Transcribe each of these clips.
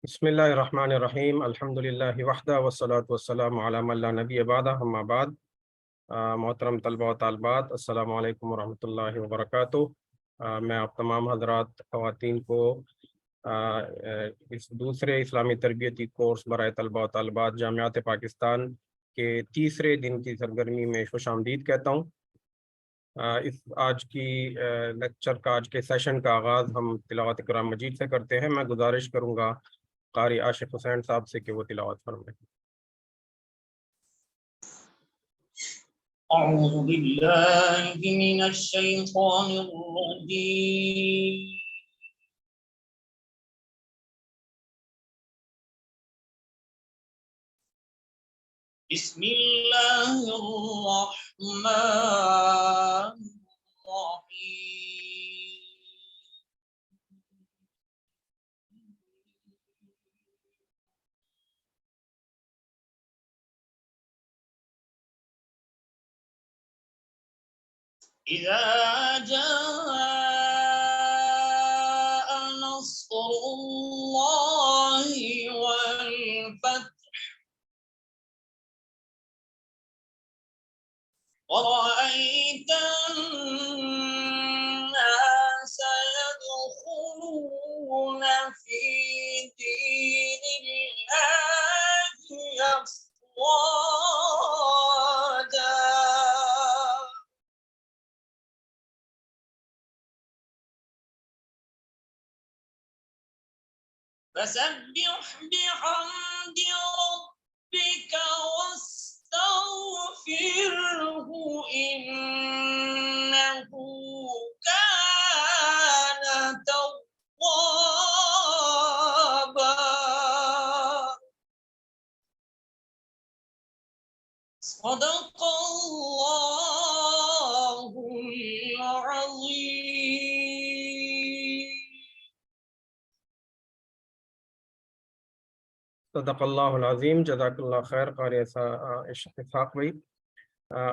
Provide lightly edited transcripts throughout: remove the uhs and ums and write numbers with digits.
بسم اللہ الرحمن الرحیم الحمدللہ وحدہ والصلاة والسلام علی من لا نبی بعدہ اما بعد۔ محترم طلبہ و طالبات، السلام علیکم ورحمۃ اللہ وبرکاتہ۔ میں آپ تمام حضرات خواتین کو اس دوسرے اسلامی تربیتی کورس برائے طلبہ و طالبات جامعات پاکستان کے تیسرے دن کی سرگرمی میں خوش آمدید کہتا ہوں۔ آج کی لیکچر کا، آج کے سیشن کا آغاز ہم تلاوت قرآن مجید سے کرتے ہیں۔ میں گزارش کروں گا قاری عاشق حسین صاحب سے کہ وہ تلاوت فرمائیں۔ اعوذ باللہ من الشیطان الرجیم بسم اللہ الرحمن الرحیم اذا جاء نصر اللہ والفتح ورأيت الناس يدخلون في دين الله أفواجا فسبح بحمد ربك واستغفره إنه كان توابا صدق الله العظيم صدق اللہ العظیم، جزاک اللہ خیر قاری اسحاق بھائی۔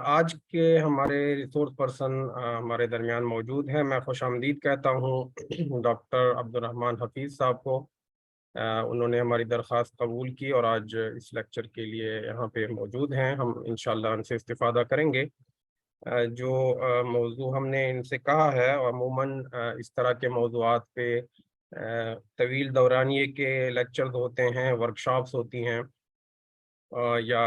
آج کے ہمارے ریسورس پرسن ہمارے درمیان موجود ہیں۔ میں خوش آمدید کہتا ہوں ڈاکٹر عبدالرحمن حفیظ صاحب کو۔ انہوں نے ہماری درخواست قبول کی اور آج اس لیکچر کے لیے یہاں پہ موجود ہیں۔ ہم انشاءاللہ ان سے استفادہ کریں گے۔ جو موضوع ہم نے ان سے کہا ہے، عموماً اس طرح کے موضوعات پہ طویل دورانیے کے لیکچرز ہوتے ہیں، ورکشاپس ہوتی ہیں، یا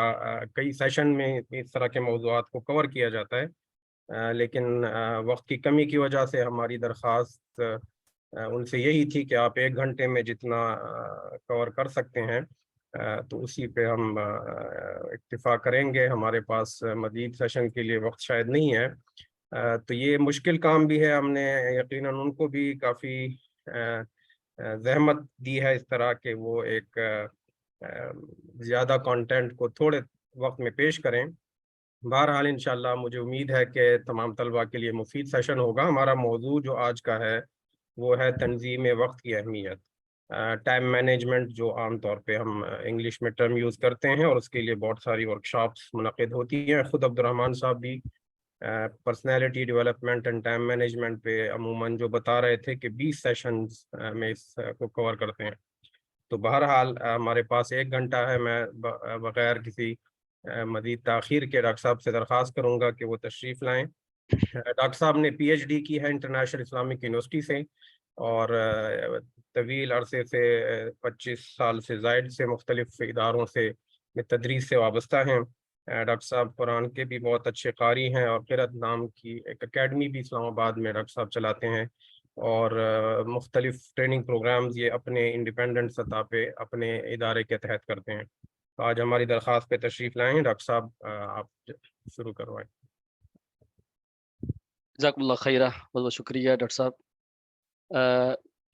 کئی سیشن میں اس طرح کے موضوعات کو کور کیا جاتا ہے، لیکن وقت کی کمی کی وجہ سے ہماری درخواست ان سے یہی تھی کہ آپ 1 گھنٹے میں جتنا کور کر سکتے ہیں تو اسی پہ ہم اکتفا کریں گے۔ ہمارے پاس مزید سیشن کے لیے وقت شاید نہیں ہے، تو یہ مشکل کام بھی ہے۔ ہم نے یقیناً ان کو بھی کافی زحمت دی ہے اس طرح کہ وہ ایک زیادہ کانٹینٹ کو تھوڑے وقت میں پیش کریں۔ بہرحال انشاءاللہ مجھے امید ہے کہ تمام طلبہ کے لیے مفید سیشن ہوگا۔ ہمارا موضوع جو آج کا ہے وہ ہے تنظیم وقت کی اہمیت، ٹائم مینجمنٹ، جو عام طور پہ ہم انگلش میں ٹرم یوز کرتے ہیں، اور اس کے لیے بہت ساری ورکشاپس منعقد ہوتی ہیں۔ خود عبدالرحمن صاحب بھی personality development and time management پہ عموماً جو بتا رہے تھے کہ 20 سیشنز میں اس کو کور کرتے ہیں۔ تو بہرحال ہمارے پاس 1 گھنٹہ ہے۔ میں بغیر کسی مزید تاخیر کے ڈاکٹر صاحب سے درخواست کروں گا کہ وہ تشریف لائیں۔ ڈاکٹر صاحب نے پی ایچ ڈی کی ہے انٹرنیشنل اسلامک یونیورسٹی سے، اور طویل عرصے سے 25 سال سے زائد سے مختلف اداروں سے تدریس سے وابستہ ہیں۔ ڈاکٹر صاحب قرآن کے بھی بہت اچھے قاری ہیں، اور قرأت نام کی ایک اکیڈمی بھی اسلام آباد میں ڈاکٹر صاحب چلاتے ہیں، اور مختلف ٹریننگ پروگرامز یہ اپنے انڈیپینڈنٹ سطح پہ اپنے ادارے کے تحت کرتے ہیں۔ آج ہماری درخواست پہ تشریف لائیں۔ ڈاکٹر صاحب آپ شروع کروائیں۔ جزاک اللہ خیرہ، بہت بہت شکریہ ڈاکٹر صاحب۔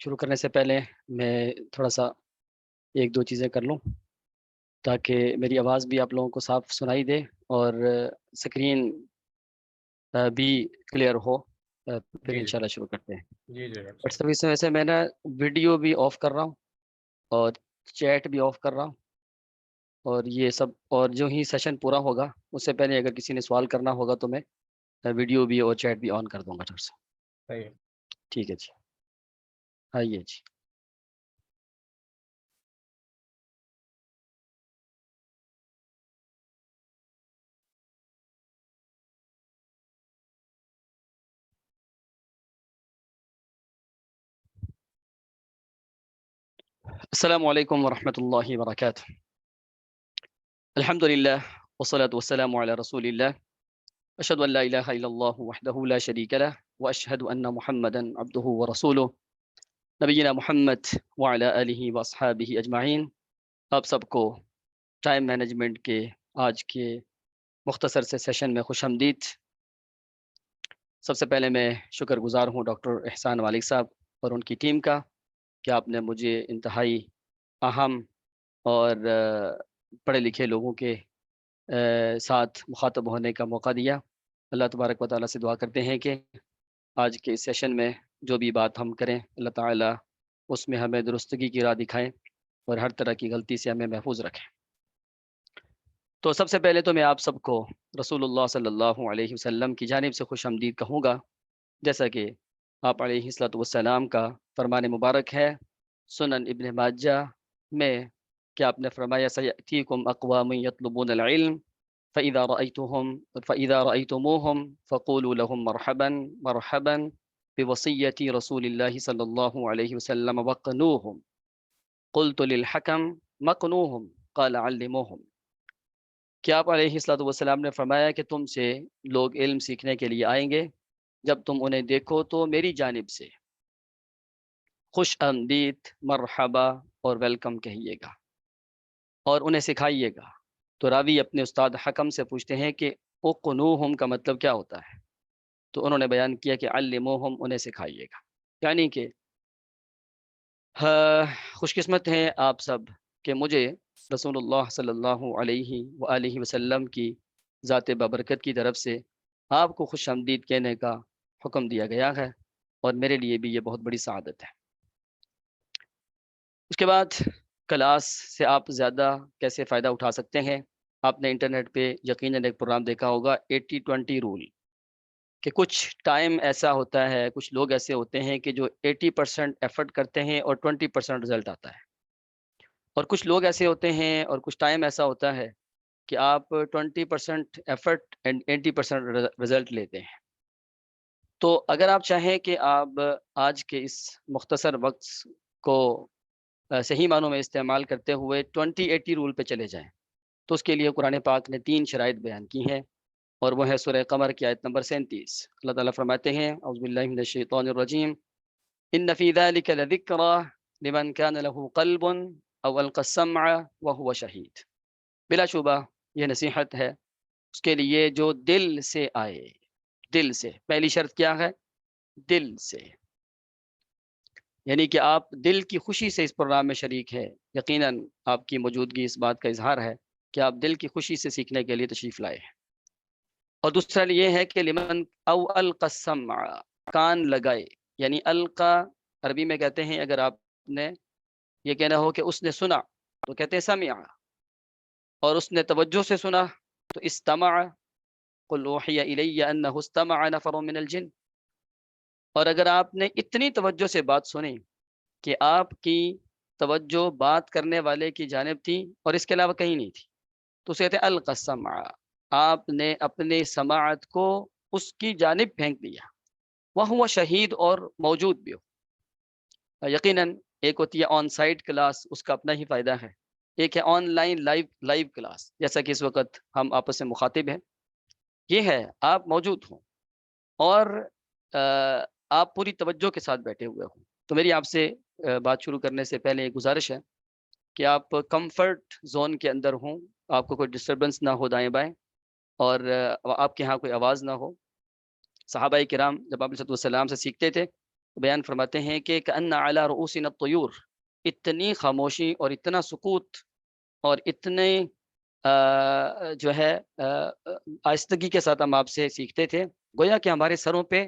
شروع کرنے سے پہلے میں تھوڑا سا 1-2 چیزیں کر لوں تاکہ میری آواز بھی آپ لوگوں کو صاف سنائی دے اور سکرین بھی کلیئر ہو۔ پھر انشاءاللہ شروع کرتے ہیں۔ جی جی ڈاکٹر صاحب، اس میں ویسے میں نا ویڈیو بھی آف کر رہا ہوں اور چیٹ بھی آف کر رہا ہوں، اور یہ سب، اور جو ہی سیشن پورا ہوگا اس سے پہلے اگر کسی نے سوال کرنا ہوگا تو میں ویڈیو بھی اور چیٹ بھی آن کر دوں گا ڈاکٹر صاحب۔ صحیح۔ ٹھیک ہے جی، آئیے جی۔ السلام علیکم ورحمۃ اللہ وبرکاتہ. الحمد للہ والصلاة والسلام علی رسول اللہ. اشہد ان لا الہ الا اللہ وحدہ لا شریک لہ واشہد ان محمدا عبدہ ورسولہ. نبینا محمد وعلی آلہ واصحابہ اجمعین. آپ سب کو ٹائم مینجمنٹ کے آج کے مختصر سے سیشن میں خوش آمدید. سب سے پہلے میں شکر گزار ہوں ڈاکٹر احسان مالک صاحب اور ان کی ٹیم کا کہ آپ نے مجھے انتہائی اہم اور پڑھے لکھے لوگوں کے ساتھ مخاطب ہونے کا موقع دیا. اللہ تبارک و تعالیٰ سے دعا کرتے ہیں کہ آج کے اس سیشن میں جو بھی بات ہم کریں اللہ تعالیٰ اس میں ہمیں درستگی کی راہ دکھائیں اور ہر طرح کی غلطی سے ہمیں محفوظ رکھیں. تو سب سے پہلے تو میں آپ سب کو رسول اللہ صلی اللہ علیہ وسلم کی جانب سے خوش آمدید کہوں گا. جیسا کہ آپ علیہ الصلوۃ والسلام کا فرمان مبارک ہے سنن ابن ماجہ میں کہ آپ نے فرمایا سیأتیکم اقوام یطلبون العلم فإذا رأيتموهم فقولوا لهم مرحبا مرحبا بوصیة رسول اللہ صلی اللہ علیہ وسلم وقنوهم. قلت للحکم مقنوهم قال علموهم. کہ آپ علیہ الصلوۃ والسلام نے فرمایا کہ تم سے لوگ علم سیکھنے کے لیے آئیں گے، جب تم انہیں دیکھو تو میری جانب سے خوش آمدید مرحبا اور ویلکم کہیے گا اور انہیں سکھائیے گا. تو راوی اپنے استاد حکم سے پوچھتے ہیں کہ اقنوہم کا مطلب کیا ہوتا ہے؟ تو انہوں نے بیان کیا کہ علموہم انہیں سکھائیے گا. یعنی کہ خوش قسمت ہیں آپ سب کہ مجھے رسول اللہ صلی اللہ علیہ وآلہ وسلم کی ذات بابرکت کی طرف سے آپ کو خوش آمدید کہنے کا حکم دیا گیا ہے اور میرے لیے بھی یہ بہت بڑی سعادت ہے. اس کے بعد کلاس سے آپ زیادہ کیسے فائدہ اٹھا سکتے ہیں؟ آپ نے انٹرنیٹ پہ یقیناً ایک پروگرام دیکھا ہوگا 80-20 رول، کہ کچھ ٹائم ایسا ہوتا ہے، کچھ لوگ ایسے ہوتے ہیں کہ جو 80% ایفرٹ کرتے ہیں اور 20% رزلٹ آتا ہے، اور کچھ لوگ ایسے ہوتے ہیں اور کچھ ٹائم ایسا ہوتا ہے کہ آپ 20% ایفرٹ اینڈ 80% رزلٹ لیتے ہیں. تو اگر آپ چاہیں کہ آپ آج کے اس مختصر وقت کو صحیح معنوں میں استعمال کرتے ہوئے 20-80 رول پہ چلے جائیں تو اس کے لیے قرآن پاک نے 3 شرائط بیان کی ہیں، اور وہ ہے سورہ قمر کی آیت نمبر 37. اللہ تعالیٰ فرماتے ہیں اعوذ باللہ من الشیطان الرجیم ان فی ذلک لذکرى لمن کان له قلب او القى السمع وهو شہید. بلا شبہ یہ نصیحت ہے اس کے لیے جو دل سے آئے. دل سے، پہلی شرط کیا ہے؟ دل سے، یعنی کہ آپ دل کی خوشی سے اس پروگرام میں شریک ہے. یقیناً آپ کی موجودگی اس بات کا اظہار ہے کہ آپ دل کی خوشی سے سیکھنے کے لیے تشریف لائے ہیں. اور دوسرا یہ ہے کہ لمن او القى السمع، کان لگائے. یعنی القا عربی میں کہتے ہیں اگر آپ نے یہ کہنا ہو کہ اس نے سنا تو کہتے ہیں سمع، اور اس نے توجہ سے سنا تو استمع. قل اوحی الی انہ استمع نفر من الجن. اور اگر آپ نے اتنی توجہ سے بات سنی کہ آپ کی توجہ بات کرنے والے کی جانب تھی اور اس کے علاوہ کہیں نہیں تھی تو اسے کہتے ہیں القى السمع، آپ نے اپنے سماعت کو اس کی جانب پھینک دیا. وہ شہید اور موجود بھی ہو. یقیناً ایک ہوتی ہے آن سائٹ کلاس، اس کا اپنا ہی فائدہ ہے. ایک ہے آن لائن لائیو کلاس، جیسا کہ اس وقت ہم آپس میں مخاطب ہیں. یہ ہے آپ موجود ہوں اور آپ پوری توجہ کے ساتھ بیٹھے ہوئے ہوں. تو میری آپ سے بات شروع کرنے سے پہلے ایک گزارش ہے کہ آپ کمفرٹ زون کے اندر ہوں، آپ کو کوئی ڈسٹربنس نہ ہو دائیں بائیں، اور آپ کے ہاں کوئی آواز نہ ہو. صحابہ کرام جب آپ علیہ السلام سے سیکھتے تھے تو بیان فرماتے ہیں کہ کأن علی رؤوسنا الطیور، اتنی خاموشی اور اتنا سکوت اور اتنے جو ہے آہستگی کے ساتھ ہم آپ سے سیکھتے تھے گویا کہ ہمارے سروں پہ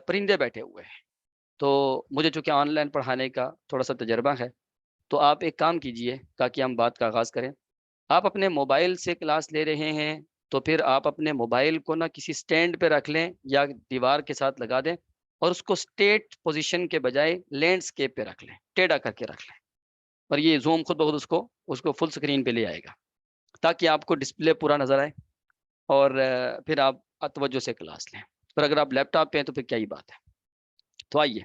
پرندے بیٹھے ہوئے ہیں. تو مجھے چونکہ آن لائن پڑھانے کا تھوڑا سا تجربہ ہے تو آپ ایک کام کیجئے تاکہ ہم بات کا آغاز کریں. آپ اپنے موبائل سے کلاس لے رہے ہیں تو پھر آپ اپنے موبائل کو نہ کسی سٹینڈ پہ رکھ لیں یا دیوار کے ساتھ لگا دیں اور اس کو سٹیٹ پوزیشن کے بجائے لینڈسکیپ پہ رکھ لیں، ٹیڑھا کر کے رکھ لیں. اور یہ زوم خود بخود اس کو فل سکرین پہ لے آئے گا تاکہ آپ کو ڈسپلے پورا نظر آئے اور پھر آپ توجہ سے کلاس لیں. اور اگر آپ لیپ ٹاپ پہ ہیں تو پھر کیا ہی بات ہے. تو آئیے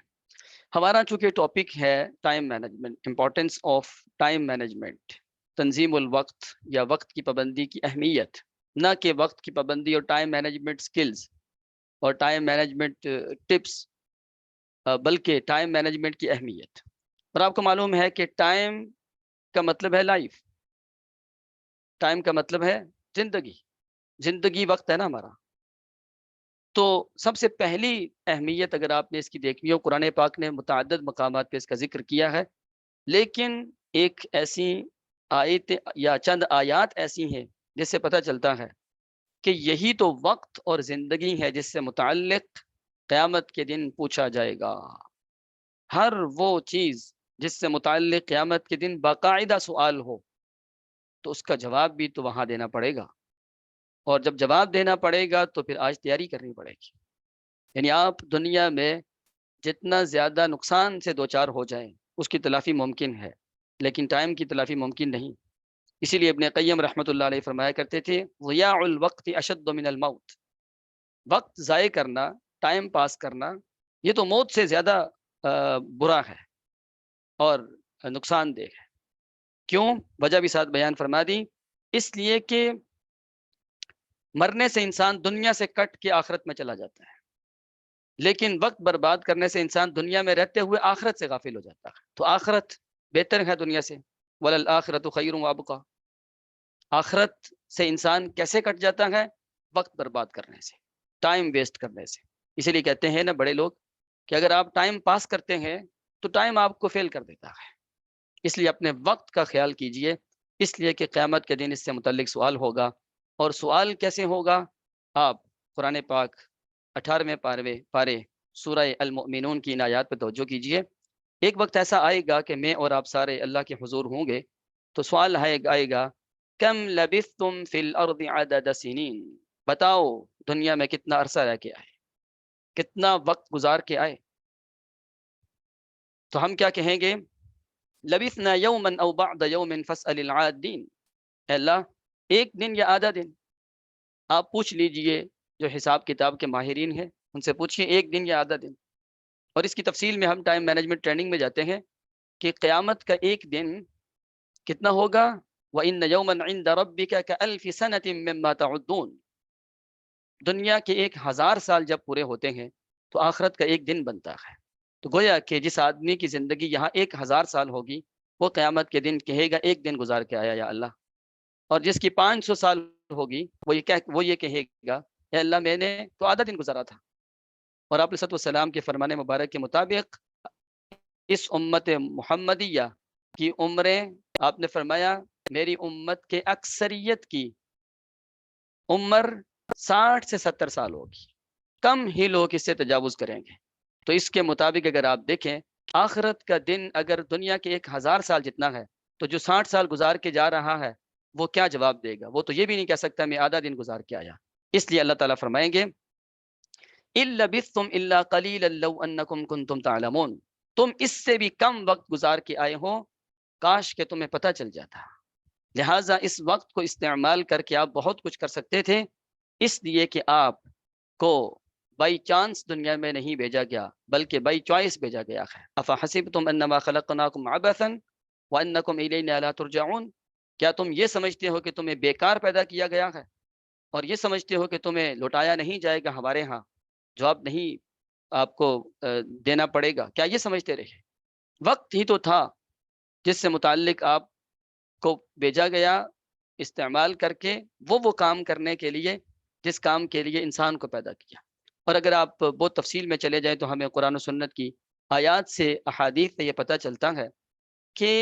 ہمارا چونکہ ٹاپک ہے time management, importance of time management, تنظیم الوقت یا وقت کی پابندی کی اہمیت، نہ کہ وقت کی پابندی اور ٹائم مینجمنٹ سکلز اور ٹائم مینجمنٹ ٹپس، بلکہ ٹائم مینجمنٹ کی اہمیت۔ اور آپ کو معلوم ہے کہ ٹائم کا مطلب ہے لائف، ٹائم کا مطلب ہے زندگی، زندگی وقت ہے نا ہمارا۔ تو سب سے پہلی اہمیت اگر آپ نے اس کی دیکھنی ہو، قرآن پاک نے متعدد مقامات پہ اس کا ذکر کیا ہے، لیکن ایک ایسی آیت یا چند آیات ایسی ہیں جس سے پتہ چلتا ہے کہ یہی تو وقت اور زندگی ہے جس سے متعلق قیامت کے دن پوچھا جائے گا۔ ہر وہ چیز جس سے متعلق قیامت کے دن باقاعدہ سوال ہو تو اس کا جواب بھی تو وہاں دینا پڑے گا، اور جب جواب دینا پڑے گا تو پھر آج تیاری کرنی پڑے گی۔ یعنی آپ دنیا میں جتنا زیادہ نقصان سے دوچار ہو جائیں اس کی تلافی ممکن ہے، لیکن ٹائم کی تلافی ممکن نہیں۔ اسی لیے ابن قیم رحمۃ اللہ علیہ فرمایا کرتے تھے ضیاع الوقت اشد من الموت، وقت ضائع کرنا، ٹائم پاس کرنا، یہ تو موت سے زیادہ برا ہے اور نقصان دہ ہے۔ کیوں؟ وجہ بھی ساتھ بیان فرما دی، اس لیے کہ مرنے سے انسان دنیا سے کٹ کے آخرت میں چلا جاتا ہے، لیکن وقت برباد کرنے سے انسان دنیا میں رہتے ہوئے آخرت سے غافل ہو جاتا ہے۔ تو آخرت بہتر ہے دنیا سے، وَلَلْآخِرَةُ خَيْرٌ وَأَبْقَىٰ۔ آخرت سے انسان کیسے کٹ جاتا ہے؟ وقت برباد کرنے سے، ٹائم ویسٹ کرنے سے۔ اسی لیے کہتے ہیں نا بڑے لوگ کہ اگر آپ ٹائم پاس کرتے ہیں تو ٹائم آپ کو فیل کر دیتا ہے۔ اس لیے اپنے وقت کا خیال کیجئے، اس لیے کہ قیامت کے دن اس سے متعلق سوال ہوگا۔ اور سوال کیسے ہوگا؟ آپ قرآن پاک 18ویں پارے سورہ المؤمنون کی ان آیات پہ توجہ کیجئے۔ ایک وقت ایسا آئے گا کہ میں اور آپ سارے اللہ کے حضور ہوں گے، تو سوال آئے گا کم لبثتم فی الارض عدد سنین، بتاؤ دنیا میں کتنا عرصہ رہ کے آئے، کتنا وقت گزار کے آئے۔ تو ہم کیا کہیں گے؟ لبثنا یوما او بعد یوم فاسأل العادین، اے اللہ ایک دن یا آدھا دن، آپ پوچھ لیجئے جو حساب کتاب کے ماہرین ہیں ان سے پوچھئے ایک دن یا آدھا دن۔ اور اس کی تفصیل میں ہم ٹائم مینجمنٹ ٹریننگ میں جاتے ہیں کہ قیامت کا ایک دن کتنا ہوگا، وَإِنَّ يَوْمًا عِنْدَ رَبِّكَ كَأَلْفِ سَنَةٍ مِّمَّا تَعُدُّونَ۔ دنیا کے 1000 سال جب پورے ہوتے ہیں تو آخرت کا ایک دن بنتا ہے۔ تو گویا کہ جس آدمی کی زندگی یہاں 1000 سال ہوگی وہ قیامت کے دن کہے گا ایک دن گزار کے آیا یا اللہ، اور جس کی 500 سال ہوگی وہ یہ کہے گا اے اللہ میں نے تو آدھا دن گزارا تھا۔ اور آپ علیہ السلام کے فرمان مبارک کے مطابق اس امت محمدیہ کی عمریں، آپ نے فرمایا میری امت کے اکثریت کی عمر 60 سے 70 سال ہوگی، کم ہی لوگ اس سے تجاوز کریں گے۔ تو اس کے مطابق اگر آپ دیکھیں آخرت کا دن اگر دنیا کے 1000 سال جتنا ہے تو جو 60 سال گزار کے جا رہا ہے وہ کیا جواب دے گا؟ وہ تو یہ بھی نہیں کہہ سکتا میں آدھا دن گزار کے آیا۔ اس لیے اللہ تعالیٰ فرمائیں گے إِن لَبِثْتُمْ إِلَّا قَلِيلًا لَوْ أَنَّكُمْ كُنْتُمْ تَعْلَمُونَ، تم اس سے بھی کم وقت گزار کے آئے ہو، کاش کہ تمہیں پتہ چل جاتا۔ لہٰذا اس وقت کو استعمال کر کے آپ بہت کچھ کر سکتے تھے، اس لیے کہ آپ کو بائی چانس دنیا میں نہیں بھیجا گیا بلکہ بائی چوائس بھیجا گیا ہے۔ أَفَحَسِبْتُمْ أَنَّمَا خَلَقْنَاكُمْ عَبَثًا وَأَنَّكُمْ إِلَيْنَا لَا تُرْجَعُونَ، کیا تم یہ سمجھتے ہو کہ تمہیں بیکار پیدا کیا گیا ہے اور یہ سمجھتے ہو کہ تمہیں لوٹایا نہیں جائے گا ہمارے ہاں، جواب نہیں آپ کو دینا پڑے گا؟ کیا یہ سمجھتے رہے؟ وقت ہی تو تھا جس سے متعلق آپ کو بھیجا گیا استعمال کر کے وہ کام کرنے کے لیے جس کام کے لیے انسان کو پیدا کیا۔ اور اگر آپ بہت تفصیل میں چلے جائیں تو ہمیں قرآن و سنت کی آیات سے، احادیث سے یہ پتہ چلتا ہے کہ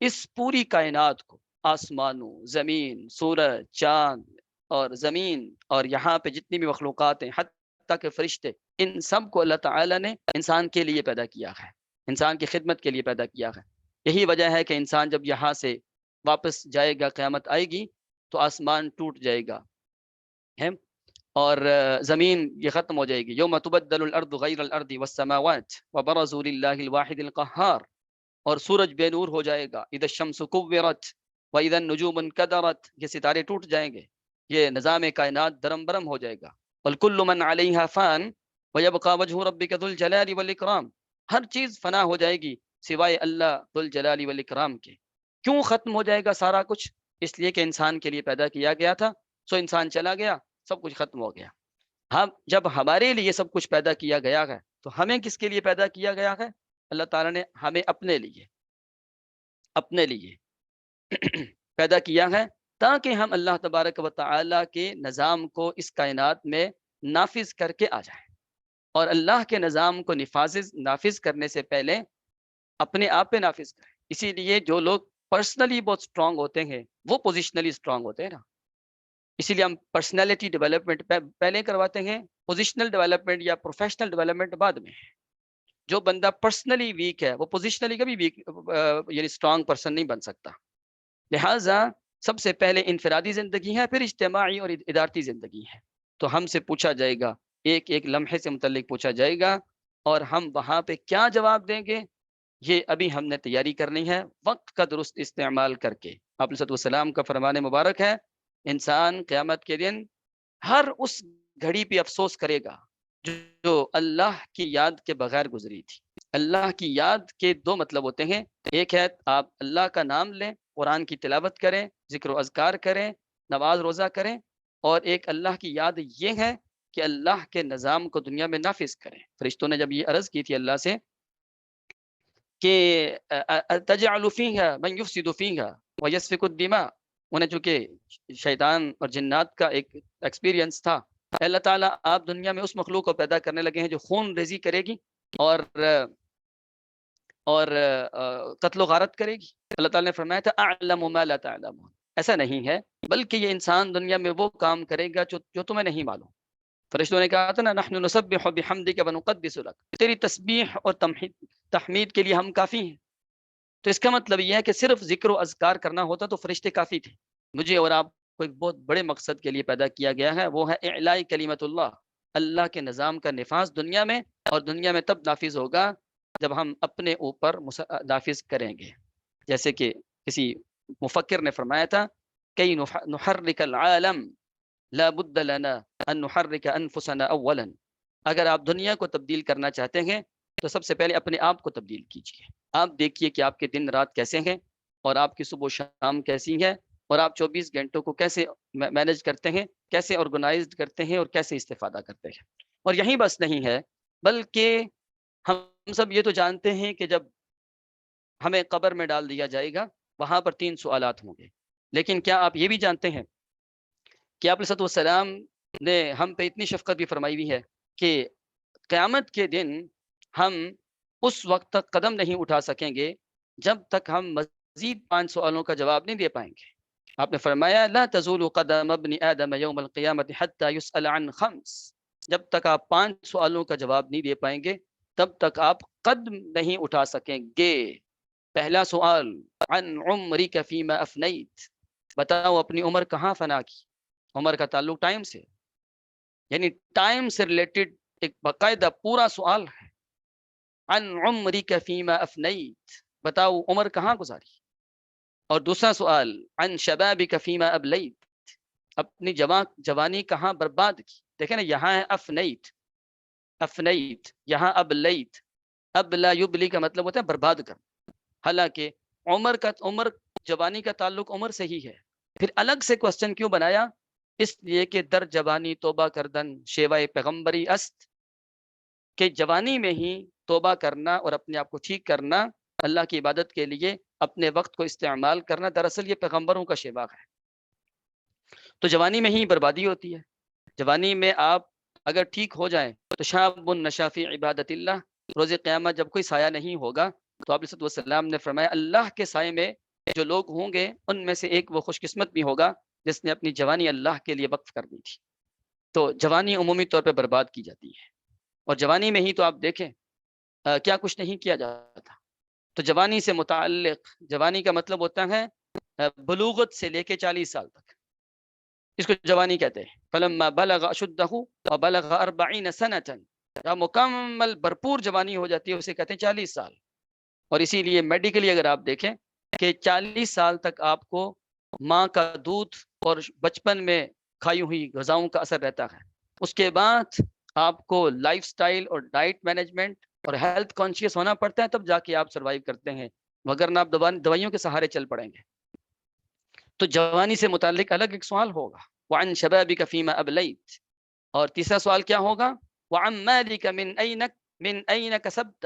اس پوری کائنات کو، آسمانوں، زمین، سورج، چاند اور زمین اور یہاں پہ جتنی بھی مخلوقات ہیں حتیٰ کہ فرشتے، ان سب کو اللہ تعالیٰ نے انسان کے لیے پیدا کیا ہے، انسان کی خدمت کے لیے پیدا کیا ہے۔ یہی وجہ ہے کہ انسان جب یہاں سے واپس جائے گا، قیامت آئے گی تو آسمان ٹوٹ جائے گا ہے اور زمین یہ ختم ہو جائے گی۔ یوم تبدل الارض غیر الارض والسماوات وبرزوا للہ الواحد القہار، اور سورج بے نور ہو جائے گا، اذا الشمس کورت واذا النجوم انکدرت، یہ ستارے ٹوٹ جائیں گے، یہ نظام کائنات درم برم ہو جائے گا۔ والکل من علیہا فان ویبقى وجہ ربک ذو الجلال والاکرام، ہر چیز فنا ہو جائے گی سوائے اللہ ذوالجلال والاکرام کے. کیوں ختم ہو جائے گا سارا کچھ؟ اس لیے کہ انسان کے لیے پیدا کیا گیا تھا، سو انسان چلا گیا، سب کچھ ختم ہو گیا. ہم جب ہمارے لیے سب کچھ پیدا کیا گیا ہے تو ہمیں کس کے لیے پیدا کیا گیا ہے؟ اللہ تعالیٰ نے ہمیں اپنے لیے پیدا کیا ہے، تاکہ ہم اللہ تبارک و تعالیٰ کے نظام کو اس کائنات میں نافذ کر کے آ جائیں. اور اللہ کے نظام کو نافذ کرنے سے پہلے اپنے آپ پہ نافذ کریں. اسی لیے جو لوگ پرسنلی بہت اسٹرانگ ہوتے ہیں وہ پوزیشنلی اسٹرانگ ہوتے ہیں نا. اسی لیے ہم پرسنالٹی ڈیولپمنٹ پہلے کرواتے ہیں، پوزیشنل ڈیولپمنٹ یا پروفیشنل ڈیولپمنٹ بعد میں. جو بندہ پرسنلی ویک ہے وہ پوزیشنلی کبھی ویک یعنی اسٹرانگ پرسن نہیں بن سکتا. لہٰذا سب سے پہلے انفرادی زندگی ہے، پھر اجتماعی اور ادارتی زندگی ہے. تو ہم سے پوچھا جائے گا، ایک ایک لمحے سے متعلق پوچھا جائے گا، اور ہم وہاں پہ کیا جواب دیں گے یہ ابھی ہم نے تیاری کرنی ہے وقت کا درست استعمال کر کے. آپ علیہ السلام کا فرمان مبارک ہے، انسان قیامت کے دن ہر اس گھڑی پہ افسوس کرے گا جو اللہ کی یاد کے بغیر گزری تھی. اللہ کی یاد کے دو مطلب ہوتے ہیں، ایک ہے آپ اللہ کا نام لیں، قرآن کی تلاوت کریں، ذکر و اذکار کریں، نماز روزہ کریں، اور ایک اللہ کی یاد یہ ہے کہ اللہ کے نظام کو دنیا میں نافذ کریں. فرشتوں نے جب یہ عرض کی تھی اللہ سے کہ تجعل فیہا من یفسد فیہا ویسفک الدماء، انہیں چونکہ شیطان اور جنات کا ایک ایکسپیرینس تھا، اللہ تعالیٰ آپ دنیا میں اس مخلوق کو پیدا کرنے لگے ہیں جو خون ریزی کرے گی اور قتل و غارت کرے گی. اللہ تعالیٰ نے فرمایا تھا اعلم ما لا تعلمون، ایسا نہیں ہے بلکہ یہ انسان دنیا میں وہ کام کرے گا جو تمہیں نہیں معلوم. فرشتوں نے کہا تھا نا نحن نسبح بحمدک ونقدس لک، تیری تسبیح اور تحمید کے لیے ہم کافی ہیں. تو اس کا مطلب یہ ہے کہ صرف ذکر و اذکار کرنا ہوتا تو فرشتے کافی تھے. مجھے اور آپ کو ایک بہت بڑے مقصد کے لیے پیدا کیا گیا ہے، وہ ہے اعلاء کلمت اللہ، اللہ کے نظام کا نفاذ دنیا میں. اور دنیا میں تب نافذ ہوگا جب ہم اپنے اوپر نافذ کریں گے. جیسے کہ کسی مفکر نے فرمایا تھا کئی نحرک العالم لا بد لنا ان نحرک انفسنا اولا. اگر آپ دنیا کو تبدیل کرنا چاہتے ہیں تو سب سے پہلے اپنے آپ کو تبدیل کیجیے. آپ دیکھیے کہ آپ کے دن رات کیسے ہیں، اور آپ کی صبح و شام کیسی ہے، اور آپ 24 گھنٹوں کو کیسے مینج کرتے ہیں، کیسے آرگنائزڈ کرتے ہیں، اور کیسے استفادہ کرتے ہیں. اور یہی بس نہیں ہے، بلکہ ہم سب یہ تو جانتے ہیں کہ جب ہمیں قبر میں ڈال دیا جائے گا وہاں پر 3 سوالات ہوں گے. لیکن کیا آپ یہ بھی جانتے ہیں کہ آپ علیہ السلام نے ہم پہ اتنی شفقت بھی فرمائی ہوئی ہے کہ قیامت کے دن ہم اس وقت تک قدم نہیں اٹھا سکیں گے جب تک ہم مزید 5 سوالوں کا جواب نہیں دے پائیں گے. آپ نے فرمایا لا تزول قدم ابن آدم یوم القیامت حتی یسأل عن 5، جب تک آپ 5 سوالوں کا جواب نہیں دے پائیں گے تب تک آپ قدم نہیں اٹھا سکیں گے. پہلا سوال عن عمرک فیما افنیت، بتاؤ اپنی عمر کہاں فنا کی. عمر کا تعلق ٹائم سے، یعنی ٹائم سے ریلیٹڈ ایک باقاعدہ پورا سوال ہے. عن عمرک فیما افنیت، بتاؤ عمر کہاں گزاری. اور دوسرا سوال عن شبابک فیما ابلیت، اپنی جوانی کہاں برباد کی. دیکھیں نا یہاں ہے افنیت، یہاں ابلیت. ابلا یبلی کا مطلب ہوتا ہے برباد کر. حالانکہ عمر جوانی کا تعلق عمر سے ہی ہے. پھر الگ سے کوسچن کیوں بنایا؟ اس لیے کہ در جوانی توبہ کردن شیوائے پیغمبری است، کہ جوانی میں ہی توبہ کرنا اور اپنے آپ کو ٹھیک کرنا، اللہ کی عبادت کے لیے اپنے وقت کو استعمال کرنا، دراصل یہ پیغمبروں کا شیوا ہے. تو جوانی میں ہی بربادی ہوتی ہے. جوانی میں آپ اگر ٹھیک ہو جائیں تو شاب نشا فی عبادت اللہ، روز قیامت جب کوئی سایہ نہیں ہوگا تو آپ علیہ السلام نے فرمایا اللہ کے سائے میں جو لوگ ہوں گے ان میں سے ایک وہ خوش قسمت بھی ہوگا جس نے اپنی جوانی اللہ کے لیے وقف کر دی تھی. تو جوانی عمومی طور پہ برباد کی جاتی ہے، اور جوانی میں ہی تو آپ دیکھیں کیا کچھ نہیں کیا جاتا. تو جوانی سے متعلق، جوانی کا مطلب ہوتا ہے بلوغت سے لے کے 40 سال تک، اس کو جوانی کہتے ہیں. فلما بلغ اشدہ وبلغ 40 سنۃ، جب مکمل بھرپور جوانی ہو جاتی ہے اسے کہتے ہیں 40 سال. اور اسی لیے میڈیکلی اگر آپ دیکھیں کہ 40 سال تک آپ کو ماں کا دودھ اور بچپن میں کھائی ہوئی غذاؤں کا اثر رہتا ہے. اس کے بعد آپ کو لائف سٹائل اور ڈائٹ مینجمنٹ اور ہیلتھ کانشیس ہونا پڑتا ہے، تب جا کے آپ سروائیو کرتے ہیں، وگرنہ آپ دوائیوں کے سہارے چل پڑیں گے۔ تو جوانی سے متعلق الگ ایک سوال ہوگا، وعن شبابک فیما ابلیت، اور تیسرا سوال کیا ہوگا، وعن مالک من این کسبت،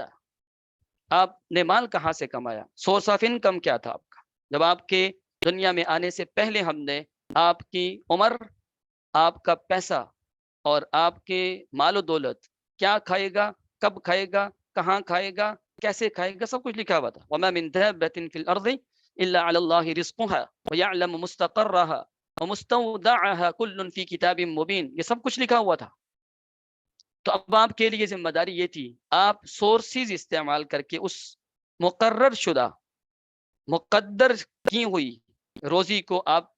آپ نے مال کہاں سے کمایا، سورس آف انکم کیا تھا آپ کا۔ جب آپ کے دنیا میں آنے سے پہلے ہم نے آپ کی عمر، آپ کا پیسہ اور آپ کے مال و دولت، کیا کھائے گا، کب کھائے گا، کہاں کھائے گا، کیسے کھائے گا، سب کچھ لکھا ہوا تھا۔ وما من دابۃ فی الارض الا علی اللہ رزقها ویعلم مستقرها ومستودعها کل فی کتاب مبین، یہ سب کچھ لکھا ہوا تھا۔ تو اب آپ کے لیے ذمہ داری یہ تھی، آپ سورسز استعمال کر کے اس مقرر شدہ، مقدر کی ہوئی روزی کو آپ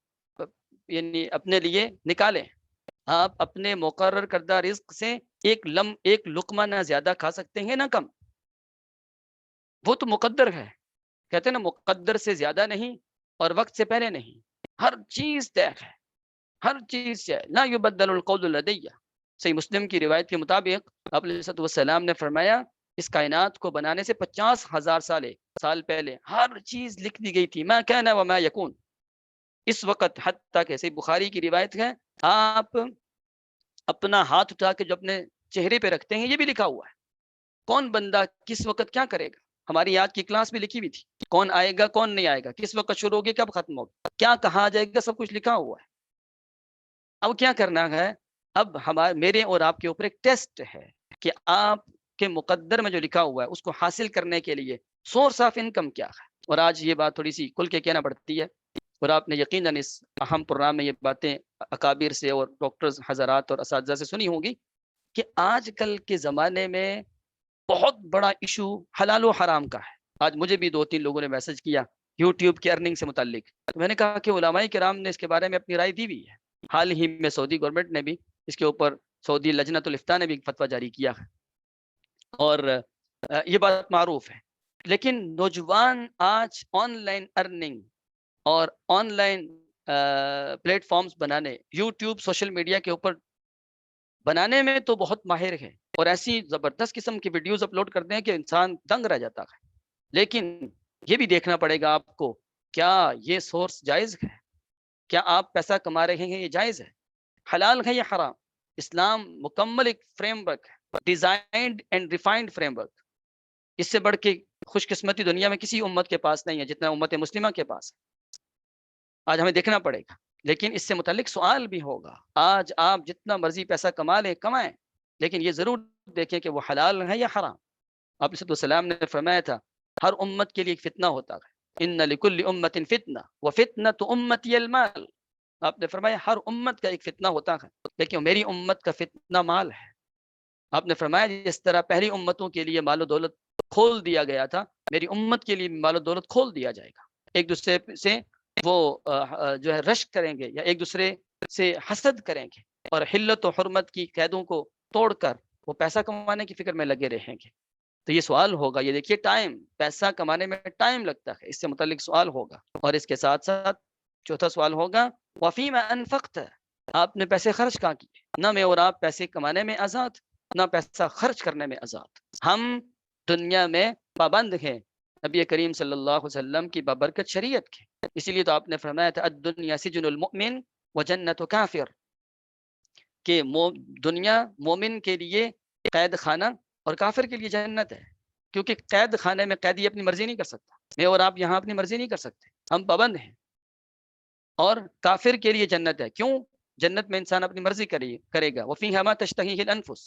یعنی اپنے لیے نکالیں۔ آپ اپنے مقرر کردہ رزق سے ایک لقمہ نہ زیادہ کھا سکتے ہیں نہ کم، وہ تو مقدر ہے، کہتے ہیں نا مقدر سے زیادہ نہیں اور وقت سے پہلے نہیں، ہر چیز طے ہے، ہر چیز سے لا یبدل القول لدی۔ صحیح مسلم کی روایت کے مطابق آپ علیہ السلام نے فرمایا اس کائنات کو بنانے سے 50,000 سال پہلے ہر چیز لکھ دی گئی تھی، ما کان وما یکون، اس وقت حتیٰ کہ صحیح بخاری کی روایت ہے آپ اپنا ہاتھ اٹھا کے جو اپنے چہرے پہ رکھتے ہیں یہ بھی لکھا ہوا ہے، کون بندہ کس وقت کیا کرے گا۔ ہماری آج کی کلاس میں لکھی ہوئی تھی کون آئے گا کون نہیں آئے گا، کس وقت شروع ہوگی کب ختم ہوگا، کیا کہا جائے گا، سب کچھ لکھا ہوا ہے۔ اب کیا کرنا ہے، اب میرے اور آپ کے اوپر ایک ٹیسٹ ہے کہ آپ کے مقدر میں جو لکھا ہوا ہے اس کو حاصل کرنے کے لیے سورس آف انکم کیا ہے۔ اور آج یہ بات تھوڑی سی کھل کے کہنا پڑتی ہے، اور آپ نے یقیناً اس اہم پروگرام میں یہ باتیں اکابر سے اور ڈاکٹرز حضرات اور اساتذہ سے سنی ہوں گی کہ آج کل کے زمانے میں بہت بڑا ایشو حلال و حرام کا ہے۔ آج مجھے بھی 2-3 لوگوں نے میسج کیا یوٹیوب کی ارننگ سے متعلق، تو میں نے کہا کہ علماء کرام نے اس کے بارے میں اپنی رائے دی ہوئی ہے، حال ہی میں سعودی گورنمنٹ نے بھی اس کے اوپر، سعودی لجنۃ الافتاء نے بھی فتویٰ جاری کیا ہے، اور یہ بات معروف ہے۔ لیکن نوجوان آج آن لائن ارننگ اور آن لائن پلیٹ فارمز بنانے، یوٹیوب سوشل میڈیا کے اوپر بنانے میں تو بہت ماہر ہے، اور ایسی زبردست قسم کی ویڈیوز اپلوڈ کرتے ہیں کہ انسان دنگ رہ جاتا ہے۔ لیکن یہ بھی دیکھنا پڑے گا آپ کو، کیا یہ سورس جائز ہے، کیا آپ پیسہ کما رہے ہیں یہ جائز ہے، حلال ہے یا حرام۔ اسلام مکمل ایک فریم ورک ہے، designed and refined framework, اس سے بڑھ کے خوش قسمتی دنیا میں کسی امت کے پاس نہیں ہے جتنا امت مسلمہ کے پاس ہے۔ آج ہمیں دیکھنا پڑے گا، لیکن اس سے متعلق سوال بھی ہوگا۔ آج آپ جتنا مرضی پیسہ کما لیں کمائیں، لیکن یہ ضرور دیکھیں کہ وہ حلال ہے یا حرام۔ آپ علیہ السلام نے فرمایا تھا ہر امت کے لیے ایک فتنہ ہوتا ہے، ان لکل امت فتنہ وفتنۃ امتی المال۔ آپ نے فرمایا ہر امت کا ایک فتنہ ہوتا ہے، لیکن میری امت کا فتنہ مال ہے۔ آپ نے فرمایا جس طرح پہلی امتوں کے لیے مال و دولت کھول دیا گیا تھا، میری امت کے لیے مال و دولت کھول دیا جائے گا۔ ایک دوسرے سے وہ جو ہے رشک کریں گے یا ایک دوسرے سے حسد کریں گے، اور حلت و حرمت کی قیدوں کو توڑ کر وہ پیسہ کمانے کی فکر میں لگے رہیں گے۔ تو یہ سوال ہوگا، یہ دیکھیے ٹائم، پیسہ کمانے میں ٹائم لگتا ہے، اس سے متعلق سوال ہوگا۔ اور اس کے ساتھ ساتھ چوتھا سوال ہوگا وفیما انفقت، آپ نے پیسے خرچ کہاں کیے۔ نہ میں اور آپ پیسے کمانے میں آزاد، نہ پیسہ خرچ کرنے میں آزاد، ہم دنیا میں پابند ہیں نبی کریم صلی اللہ علیہ وسلم کی بابرکت شریعت کے۔ اسی لیے تو آپ نے فرمایا تھا الدنیا سجن المؤمن وجنت کافر، کہ دنیا مومن کے لیے قید خانہ اور کافر کے لیے جنت ہے، کیونکہ قید خانے میں قیدی اپنی مرضی نہیں کر سکتا، میں اور آپ یہاں اپنی مرضی نہیں کر سکتے، ہم پابند ہیں۔ اور کافر کے لیے جنت ہے، کیوں؟ جنت میں انسان اپنی مرضی کرے گا، وَفِيهَا مَا تَشْتَهِيهِ الْأَنفُسُ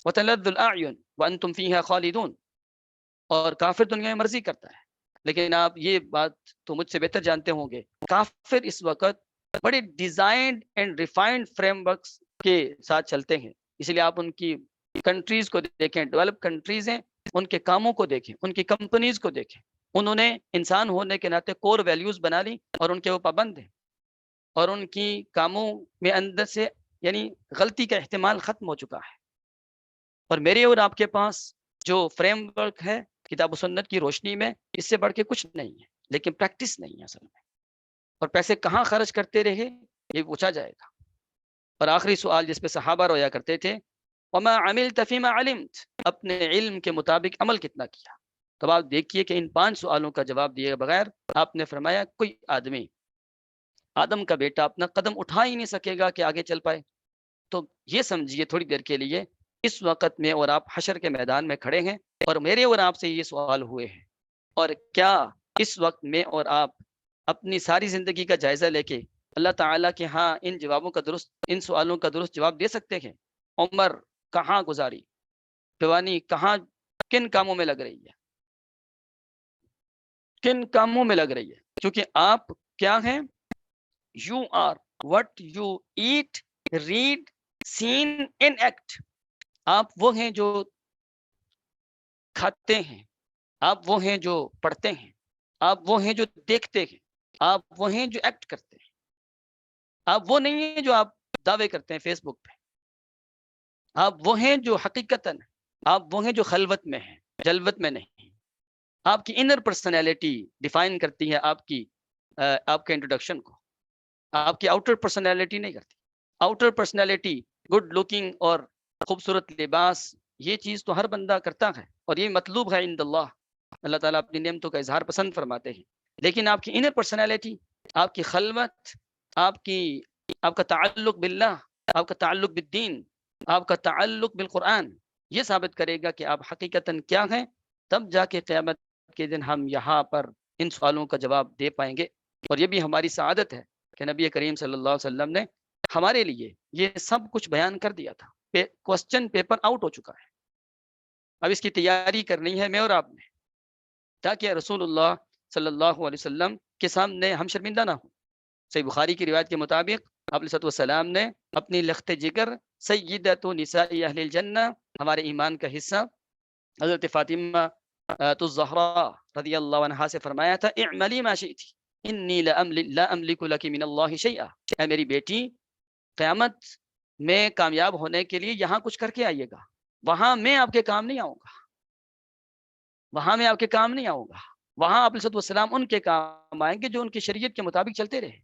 وَتَلَذُّ الْأَعْيُنُ وَأَنْتُمْ فِيهَا خَالِدُونَ۔ اور کافر دنیا میں مرضی کرتا ہے، لیکن آپ یہ بات تو مجھ سے بہتر جانتے ہوں گے، کافر اس وقت بڑے designed and refined frame works کے ساتھ چلتے ہیں۔ اس لیے آپ ان کی کنٹریز کو دیکھیں، ڈیولپ کنٹریز ہیں، ان کے کاموں کو دیکھیں، ان کی کمپنیز کو دیکھیں، انہوں نے انسان ہونے کے ناطے کور ویلیوز بنا لی اور ان کے وہ پابند ہیں، اور ان کی کاموں میں اندر سے یعنی غلطی کا احتمال ختم ہو چکا ہے۔ اور میرے اور آپ کے پاس جو فریم ورک ہے کتاب و سنت کی روشنی میں، اس سے بڑھ کے کچھ نہیں ہے، لیکن پریکٹس نہیں ہے اصل میں۔ اور پیسے کہاں خرچ کرتے رہے یہ پوچھا جائے گا۔ اور آخری سوال جس پہ صحابہ رویا کرتے تھے، وما عملت فيما علمت، اپنے علم کے مطابق عمل کتنا کیا. تو آپ دیکھیے کہ ان 5 سوالوں کا جواب دیے بغیر آپ نے فرمایا کوئی آدمی، آدم کا بیٹا، اپنا قدم اٹھا ہی نہیں سکے گا کہ آگے چل پائے. تو یہ سمجھیے تھوڑی دیر کے لیے اس وقت میں اور آپ حشر کے میدان میں کھڑے ہیں اور میرے اور آپ سے یہ سوال ہوئے ہیں، اور کیا اس وقت میں اور آپ اپنی ساری زندگی کا جائزہ لے کے اللہ تعالیٰ کے ہاں ان جوابوں کا درست، ان سوالوں کا درست جواب دے سکتے ہیں؟ عمر کہاں گزاری، جوانی کہاں، کن کاموں میں لگ رہی ہے، کن کاموں میں لگ رہی ہے؟ کیونکہ آپ کیا ہیں؟ You are what you eat, read, seen in act. آپ وہ ہیں جو کھاتے ہیں، آپ وہ ہیں جو پڑھتے ہیں، آپ وہ ہیں جو دیکھتے ہیں، آپ وہ ہیں جو ایکٹ کرتے ہیں. آپ وہ نہیں ہیں جو آپ دعوے کرتے ہیں فیس بک پہ. آپ وہ ہیں جو حقیقتاً، آپ وہ ہیں جو خلوت میں ہیں، جلوت میں نہیں. آپ کی انر پرسنالٹی ڈیفائن کرتی ہے آپ کے انٹروڈکشن کو. آپ کی آؤٹر پرسنالٹی نہیں کرتی. آؤٹر پرسنالٹی، گڈ لکنگ اور خوبصورت لباس، یہ چیز تو ہر بندہ کرتا ہے اور یہ مطلوب ہے عند اللہ. اللہ تعالیٰ اپنی نعمتوں کا اظہار پسند فرماتے ہیں. لیکن آپ کی انر پرسنالٹی، آپ کی خلوت، آپ کا تعلق باللہ، آپ کا تعلق بالدین، آپ کا تعلق بالقرآن، یہ ثابت کرے گا کہ آپ حقیقتاً کیا ہیں. تب جا کے قیامت کے دن ہم یہاں پر ان سوالوں کا جواب دے پائیں گے. اور یہ بھی ہماری سعادت ہے کہ نبی کریم صلی اللہ علیہ وسلم نے ہمارے لیے یہ سب کچھ بیان کر دیا تھا. کوسچن پیپر آؤٹ ہو چکا ہے. اب اس کی تیاری کرنی ہے میں اور آپ نے، تاکہ رسول اللہ صلی اللہ علیہ وسلم کے سامنے ہم شرمندہ نہ ہوں. صحیح بخاری کی روایت کے مطابق آپ علیہ السلام نے اپنی لخت جگر سیدۃ نساء اہل الجنہ، ہمارے ایمان کا حصہ، حضرت فاطمہ الزہراء رضی اللہ عنہا سے فرمایا تھا اعملی ما شئت انی لا املک لک من اللہ شیئا. اے میری بیٹی، قیامت میں کامیاب ہونے کے لیے یہاں کچھ کر کے آئیے گا، وہاں میں آپ کے کام نہیں آؤں گا، وہاں میں آپ کے کام نہیں آؤں گا. وہاں آپ علیہ السلام ان کے کام آئیں گے جو ان کی شریعت کے مطابق چلتے رہے.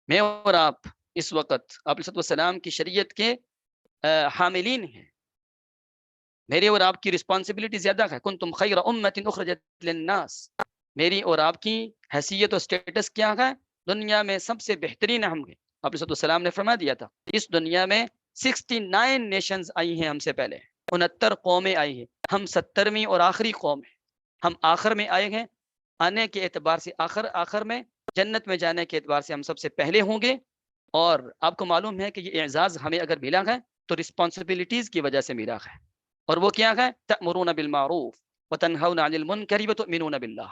میں اور آپ اس وقت آپ علیہ السلام کی شریعت کے حاملین ہیں. میرے اور آپ کی رسپانسبلٹی زیادہ ہے. کنتم خیر امۃ اخرجت للناس، میری اور آپ کی حیثیت اور سٹیٹس کیا ہے؟ دنیا میں سب سے بہترین ہم ہیں. آپ علیہ السلام نے فرما دیا تھا اس دنیا میں 69 نیشنز آئی ہیں ہم سے پہلے، 69 قومیں آئی ہیں. ہم 70ویں اور آخری قوم ہیں. ہم آخر میں آئے ہیں، آنے کے اعتبار سے آخر میں، جنت میں جانے کے اعتبار سے ہم سب سے پہلے ہوں گے. اور آپ کو معلوم ہے کہ یہ اعزاز ہمیں اگر ملا ہے تو رسپانسبلٹیز کی وجہ سے ملا ہے. اور وہ کیا ہے؟ تأمرون بالمعروف وتنہون عن المنکر وتؤمنون باللہ.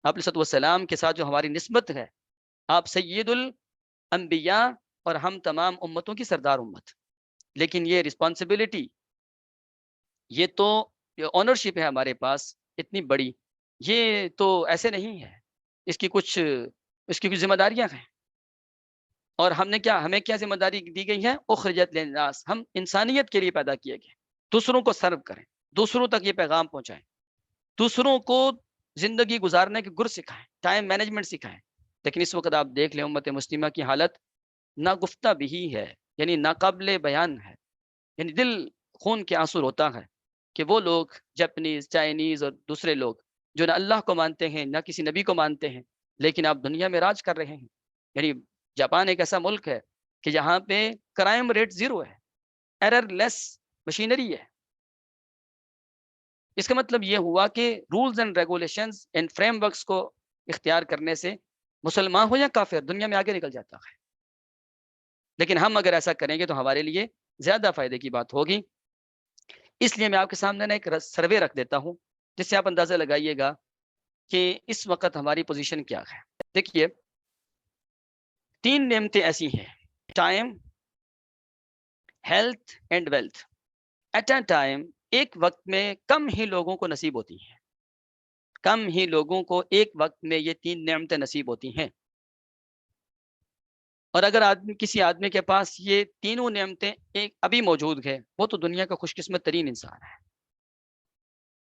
آپ علیہ السلام کے ساتھ جو ہماری نسبت ہے، آپ سید الانبیاء اور ہم تمام امتوں کی سردار امت. لیکن یہ رسپانسبلٹی، یہ تو آنرشپ ہے ہمارے پاس اتنی بڑی، یہ تو ایسے نہیں ہے. اس کی کچھ ذمہ داریاں ہیں. اور ہمیں کیا ذمہ داری دی گئی ہے؟ اخرجت للناس، ہم انسانیت کے لیے پیدا کیے گئے، دوسروں کو سرو کریں، دوسروں تک یہ پیغام پہنچائیں، دوسروں کو زندگی گزارنے کے گر سکھائیں، ٹائم مینجمنٹ سکھائیں. لیکن اس وقت آپ دیکھ لیں امت مسلمہ کی حالت ناگفتہ بھی ہے، یعنی ناقابل بیان ہے. یعنی دل خون کے آنسو ہوتا ہے کہ وہ لوگ جاپنیز، چائنیز اور دوسرے لوگ جو نہ اللہ کو مانتے ہیں نہ کسی نبی کو مانتے ہیں، لیکن آپ دنیا میں راج کر رہے ہیں. یعنی جاپان ایک ایسا ملک ہے کہ جہاں پہ کرائم ریٹ 0 ہے، ایرر لیس مشینری ہے. اس کا مطلب یہ ہوا کہ rules and regulations and frameworks کو اختیار کرنے سے مسلمان ہو یا کافر دنیا میں آگے نکل جاتا ہے. لیکن ہم اگر ایسا کریں گے تو ہمارے لیے زیادہ فائدے کی بات ہوگی. اس لیے میں آپ کے سامنے ایک سروے رکھ دیتا ہوں جس سے آپ اندازہ لگائیے گا کہ اس وقت ہماری پوزیشن کیا ہے. دیکھیے 3 نعمتیں ایسی ہیں، time, health and wealth. At a time, ایک وقت میں کم ہی لوگوں کو نصیب ہوتی ہیں، کم ہی لوگوں کو ایک وقت میں یہ 3 نعمتیں نصیب ہوتی ہیں. اور اگر کسی آدمی کے پاس یہ تینوں نعمتیں ابھی موجود ہے، وہ تو دنیا کا خوش قسمت ترین انسان ہے.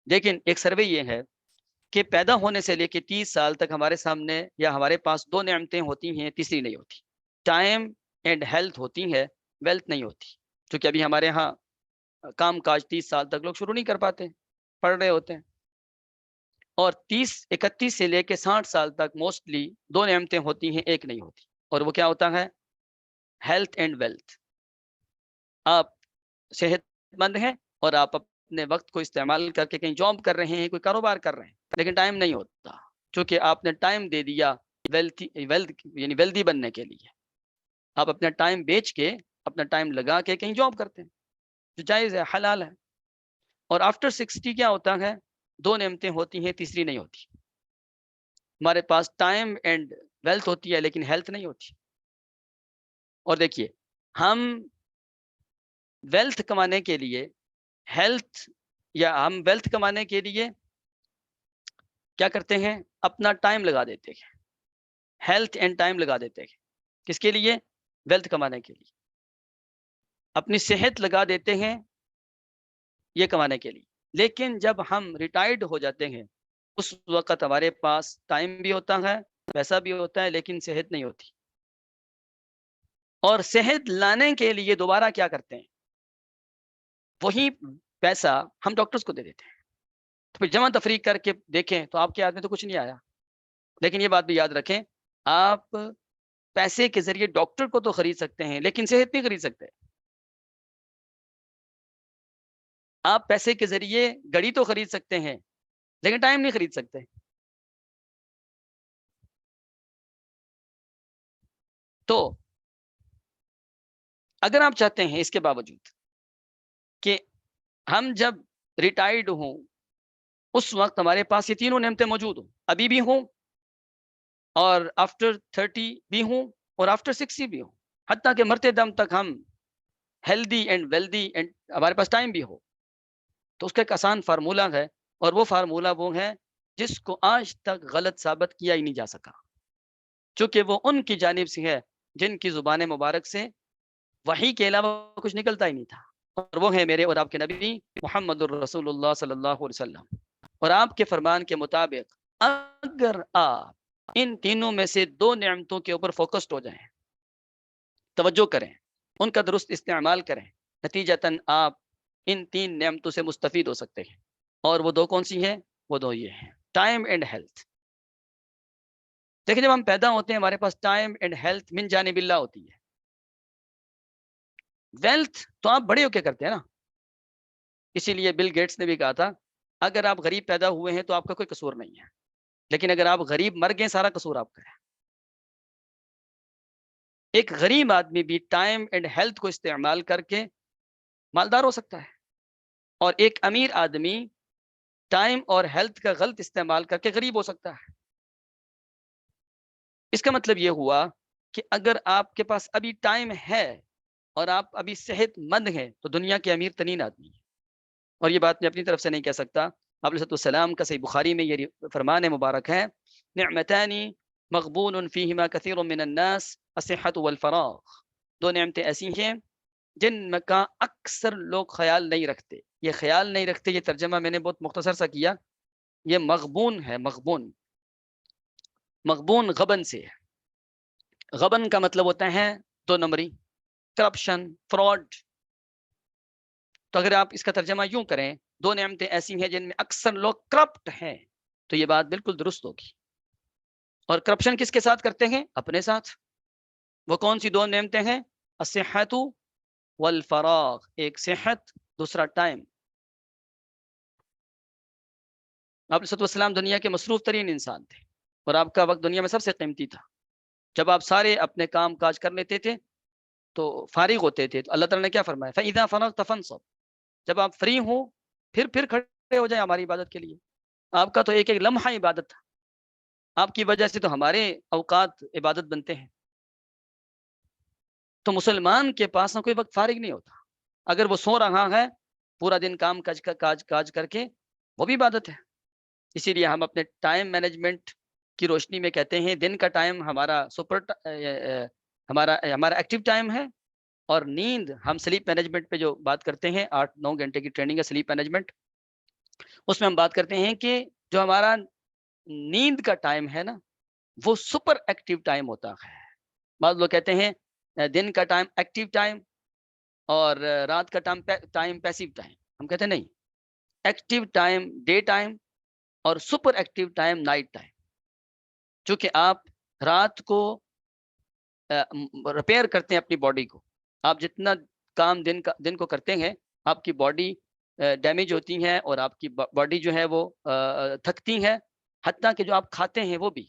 لیکن ایک سروے یہ ہے کہ پیدا ہونے سے لے کے 30 سال تک ہمارے سامنے یا ہمارے پاس 2 نعمتیں ہوتی ہیں، تیسری نہیں ہوتی. ٹائم اینڈ ہیلتھ ہوتی ہے، ویلتھ نہیں ہوتی. چونکہ ابھی ہمارے ہاں کام کاج 30 سال تک لوگ شروع نہیں کر پاتے، پڑھ رہے ہوتے ہیں، اور 31 سے لے کے 60 سال تک موسٹلی 2 نعمتیں ہوتی ہیں، ایک نہیں ہوتی، اور وہ کیا ہوتا ہے؟ Health and wealth. آپ صحت مند ہیں اور آپ اپنے وقت کو استعمال کر کے کہیں جاب کر رہے ہیں، کوئی کاروبار کر رہے ہیں، لیکن ٹائم نہیں ہوتا، چونکہ آپ نے ٹائم دے دیا ویلتھ یعنی ویلدی بننے کے لیے۔ آپ اپنا ٹائم بیچ کے، اپنا ٹائم لگا کے کہیں جاب کرتے ہیں، جو جائز ہے، حلال ہے۔ اور آفٹر 60 کیا ہوتا ہے؟ 2 نعمتیں ہوتی ہیں، تیسری نہیں ہوتی۔ ہمارے پاس ٹائم اینڈ ویلتھ ہوتی ہے لیکن ہیلتھ نہیں ہوتی۔ اور دیکھیے، ہم ویلتھ کمانے کے لیے ہم ویلتھ کمانے کے لیے کیا کرتے ہیں؟ اپنا ٹائم لگا دیتے ہیں، ہیلتھ اینڈ ٹائم لگا دیتے ہیں۔ کس کے لیے؟ ویلتھ کمانے کے لیے۔ اپنی صحت لگا دیتے ہیں یہ کمانے کے لیے، لیکن جب ہم ریٹائرڈ ہو جاتے ہیں اس وقت ہمارے پاس ٹائم بھی ہوتا ہے، پیسہ بھی ہوتا ہے، لیکن صحت نہیں ہوتی۔ اور صحت لانے کے لیے دوبارہ کیا کرتے ہیں؟ وہی پیسہ ہم ڈاکٹرز کو دے دیتے ہیں۔ تو پھر جمع تفریق کر کے دیکھیں تو آپ کے ہاتھ میں تو کچھ نہیں آیا، لیکن یہ بات بھی یاد رکھیں، آپ پیسے کے ذریعے ڈاکٹر کو تو خرید سکتے ہیں لیکن صحت نہیں خرید سکتے۔ آپ پیسے کے ذریعے گھڑی تو خرید سکتے ہیں لیکن ٹائم نہیں خرید سکتے۔ تو اگر آپ چاہتے ہیں اس کے باوجود کہ ہم جب ریٹائرڈ ہوں اس وقت ہمارے پاس یہ تینوں نعمتیں موجود ہوں، ابھی بھی ہوں، اور آفٹر 30 بھی ہوں، اور آفٹر 60 بھی ہوں، حتیٰ کہ مرتے دم تک ہم ہیلدی اینڈ ویلدی اینڈ ہمارے پاس ٹائم بھی ہو، تو اس کا ایک آسان فارمولہ ہے، اور وہ فارمولہ وہ ہے جس کو آج تک غلط ثابت کیا ہی نہیں جا سکا، چونکہ وہ ان کی جانب سے ہے جن کی زبان مبارک سے وحی کے علاوہ کچھ نکلتا ہی نہیں تھا، اور وہ ہے میرے اور آپ کے نبی محمد الرسول اللہ صلی اللہ علیہ وسلم۔ اور آپ کے فرمان کے مطابق اگر آپ ان تینوں میں سے 2 نعمتوں کے اوپر فوکسڈ ہو جائیں، توجہ کریں، ان کا درست استعمال کریں، نتیجتاً آپ ان 3 نعمتوں سے مستفید ہو سکتے ہیں۔ اور وہ 2 کون سی ہیں؟ وہ 2 یہ ہیں، ٹائم اینڈ ہیلتھ۔ دیکھیں، جب ہم پیدا ہوتے ہیں ہمارے پاس ٹائم اینڈ ہیلتھ من جانب اللہ ہوتی ہے۔ ویلتھ تو آپ بڑے ہو کے کرتے ہیں نا، اسی لیے بل گیٹس نے بھی کہا تھا اگر آپ غریب پیدا ہوئے ہیں تو آپ کا کوئی قصور نہیں ہے، لیکن اگر آپ غریب مر گئے سارا قصور آپ کا ہے۔ ایک غریب آدمی بھی ٹائم اینڈ ہیلتھ کو استعمال کر کے مالدار ہو سکتا ہے، اور ایک امیر آدمی ٹائم اور ہیلتھ کا غلط استعمال کر کے غریب ہو سکتا ہے۔ اس کا مطلب یہ ہوا کہ اگر آپ کے پاس ابھی ٹائم ہے اور آپ ابھی صحت مند ہیں تو دنیا کے امیر ترین آدمی ہیں، اور یہ بات میں اپنی طرف سے نہیں کہہ سکتا، آپ علیہ السلام کا صحیح بخاری میں یہ فرمان مبارک ہے، نعمتان مغبون فیہما کثیر من الناس الصحۃ والفراغ۔ 2 نعمتیں ایسی ہیں جن کا اکثر لوگ خیال نہیں رکھتے۔ یہ خیال نہیں رکھتے، یہ ترجمہ میں نے بہت مختصر سا کیا، یہ مغبون ہے، مغبون غبن سے ہے۔ غبن کا مطلب ہوتا ہے 2 نمبری، کرپشن، فراڈ۔ تو اگر آپ اس کا ترجمہ یوں کریں، 2 نعمتیں ایسی ہیں جن میں اکثر لوگ کرپٹ ہیں، تو یہ بات بالکل درست ہوگی۔ اور کرپشن کس کے ساتھ کرتے ہیں؟ اپنے ساتھ۔ وہ کون سی 2 نعمتیں ہیں؟ الصحۃ والفراغ، ایک صحت، دوسرا ٹائم۔ آپ علیہ السلام دنیا کے مصروف ترین انسان تھے، اور آپ کا وقت دنیا میں سب سے قیمتی تھا۔ جب آپ سارے اپنے کام کاج کر لیتے تھے تو فارغ ہوتے تھے تو اللہ تعالیٰ نے کیا فرمایا؟ فَإِذَا فَرَغْتَ فَانْصَبْ، جب آپ فری ہوں پھر کھڑے ہو جائیں ہماری عبادت کے لیے۔ آپ کا تو ایک ایک لمحہ عبادت تھا، آپ کی وجہ سے تو ہمارے اوقات عبادت بنتے ہیں۔ تو مسلمان کے پاس نہ کوئی وقت فارغ نہیں ہوتا، اگر وہ سو رہا ہے پورا دن کام کاج کر کے، وہ بھی عبادت ہے۔ اسی لیے ہم اپنے ٹائم مینجمنٹ کی روشنی میں کہتے ہیں دن کا ٹائم ہمارا ہمارا ایکٹیو ٹائم ہے، اور نیند ہم سلیپ مینجمنٹ پہ جو بات کرتے ہیں، 8-9 گھنٹے کی ٹریننگ ہے سلیپ مینجمنٹ، اس میں ہم بات کرتے ہیں کہ جو ہمارا نیند کا ٹائم ہے نا، وہ سپر ایکٹیو ٹائم ہوتا ہے۔ بعض لوگ کہتے ہیں دن کا ٹائم ایکٹیو ٹائم، اور رات کا ٹائم پیسیو ٹائم. ہم کہتے ہیں نہیں، ایکٹیو ٹائم ڈے ٹائم اور super active time night time. چونکہ آپ رات کو ریپیئر کرتے ہیں اپنی باڈی کو. آپ جتنا کام دن کو کرتے ہیں آپ کی باڈی ڈیمیج ہوتی ہے اور آپ کی باڈی جو ہے وہ تھکتی ہے. حتیٰ کہ جو آپ کھاتے ہیں وہ بھی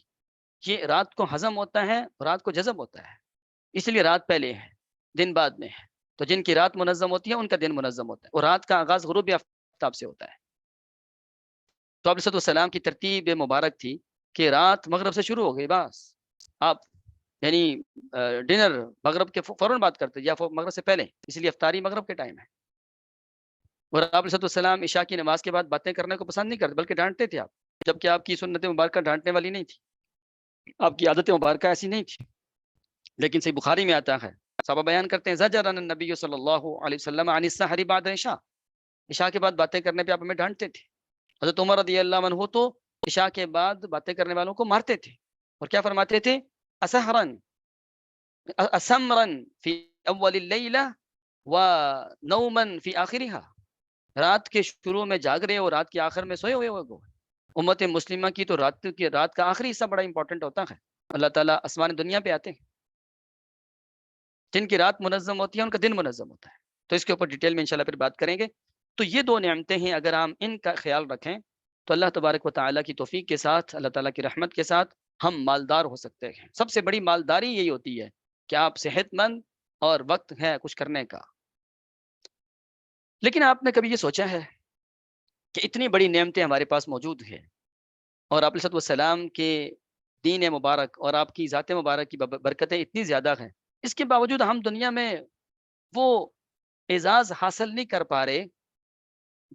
یہ رات کو ہضم ہوتا ہے، رات کو جذب ہوتا ہے. اس لیے رات پہلے ہے، دن بعد میں ہے. تو جن کی رات منظم ہوتی ہے ان کا دن منظم ہوتا ہے، اور رات کا آغاز غروب آفتاب سے ہوتا ہے. تو آپ علیہ السلام کی ترتیب مبارک تھی کہ رات مغرب سے شروع ہو گئی، بس آپ یعنی ڈنر مغرب کے فوراً بات کرتے یا مغرب سے پہلے، اس لیے افطاری مغرب کے ٹائم ہے. اور آپ علیہ السلام عشاء کی نماز کے بعد باتیں کرنے کو پسند نہیں کرتے بلکہ ڈانٹتے تھے آپ، جبکہ آپ کی سنت مبارکہ ڈانٹنے والی نہیں تھی، آپ کی عادت مبارکہ ایسی نہیں تھی. لیکن صحیح بخاری میں آتا ہے، صحابہ بیان کرتے ہیں زجرنا النبی صلی اللہ علیہ وسلم عن السحر بعد عشاء. عشاء کے بعد باتیں کرنے پہ آپ ہمیں ڈانٹتے تھے. حضرت عمر رضی اللہ عنہ تو عشاء کے بعد باتیں کرنے والوں کو مارتے تھے، اور کیا فرماتے تھے؟ اسحرن اسمرن فی اول اللیلہ ونومن فی آخرها. رات کے شروع میں جاگ رہے اور رات کے آخر میں سوئے ہوئے ہو. امت مسلمہ کی تو رات کا آخری حصہ بڑا امپورٹنٹ ہوتا ہے. اللہ تعالیٰ آسمان دنیا پہ آتے ہیں، جن کی رات منظم ہوتی ہے ان کا دن منظم ہوتا ہے. تو اس کے اوپر ڈیٹیل میں انشاءاللہ پھر بات کریں گے. تو یہ دو نعمتیں ہیں، اگر ہم ان کا خیال رکھیں تو اللہ تبارک و تعالیٰ کی توفیق کے ساتھ، اللہ تعالیٰ کی رحمت کے ساتھ ہم مالدار ہو سکتے ہیں. سب سے بڑی مالداری یہی ہوتی ہے کہ آپ صحت مند اور وقت ہے کچھ کرنے کا. لیکن آپ نے کبھی یہ سوچا ہے کہ اتنی بڑی نعمتیں ہمارے پاس موجود ہیں اور آپ علیہ السلام کے دین مبارک اور آپ کی ذات مبارک کی برکتیں اتنی زیادہ ہیں، اس کے باوجود ہم دنیا میں وہ اعزاز حاصل نہیں کر پا رہے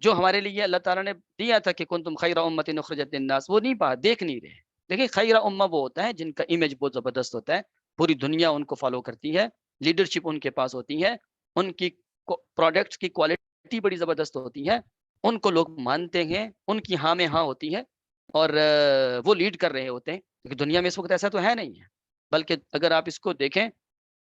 جو ہمارے لیے اللہ تعالیٰ نے دیا تھا کہ کنتم خیر امت اخرجت للناس. وہ دیکھ نہیں رہے. دیکھیں خیر امہ وہ ہوتا ہے جن کا امیج بہت زبردست ہوتا ہے، پوری دنیا ان کو فالو کرتی ہے، لیڈرشپ ان کے پاس ہوتی ہے، ان کی پروڈکٹس کی کوالٹی بڑی زبردست ہوتی ہے، ان کو لوگ مانتے ہیں، ان کی ہاں میں ہاں ہوتی ہے اور وہ لیڈ کر رہے ہوتے ہیں. لیکن دنیا میں اس وقت ایسا تو ہے نہیں ہے. بلکہ اگر آپ اس کو دیکھیں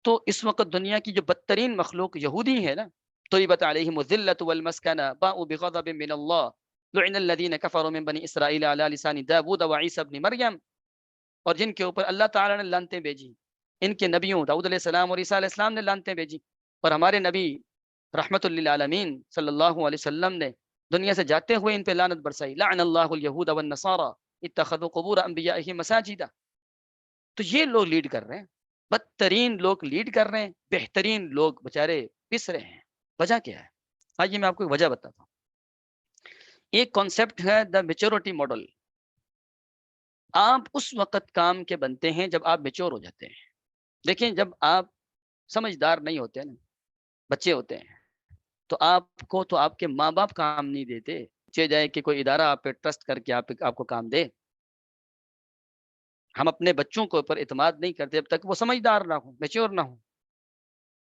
تو اس وقت دنیا کی جو بدترین مخلوق یہودی ہے نا، طربت علیہم الذلۃ والمسکنہ باءوا بغضب من اللہ لعن الذین کفروا من بنی اسرائیل علی لسان داؤد وعیسی ابن مریم. اور جن کے اوپر اللہ تعالیٰ نے لعنتیں بھیجی، ان کے نبیوں داؤد علیہ السلام اور عیسیٰ علیہ السلام نے لعنتیں بھیجی، اور ہمارے نبی رحمت للعالمین صلی اللہ علیہ وسلم نے دنیا سے جاتے ہوئے ان پہ لعنت برسائی. لعن اللہ الیہود والنصارى اتخذوا قبور انبیائہم مساجدا. تو یہ لوگ لیڈ کر رہے ہیں، بدترین لوگ لیڈ کر رہے ہیں، بہترین لوگ بےچارے پس رہے ہیں. وجہ کیا ہے؟ آئیے میں آپ کو وجہ بتاتا ہوں. ایک کانسیپٹ ہے دا میچورٹی ماڈل. آپ اس وقت کام کے بنتے ہیں جب آپ میچور ہو جاتے ہیں. دیکھیں جب آپ سمجھدار نہیں ہوتے نا، بچے ہوتے ہیں، تو آپ کو تو آپ کے ماں باپ کام نہیں دیتے. چاہے جائے کہ کوئی ادارہ آپ پہ ٹرسٹ کر کے آپ کو کام دے. ہم اپنے بچوں کے اوپر اعتماد نہیں کرتے جب تک وہ سمجھدار نہ ہو، میچور نہ ہو.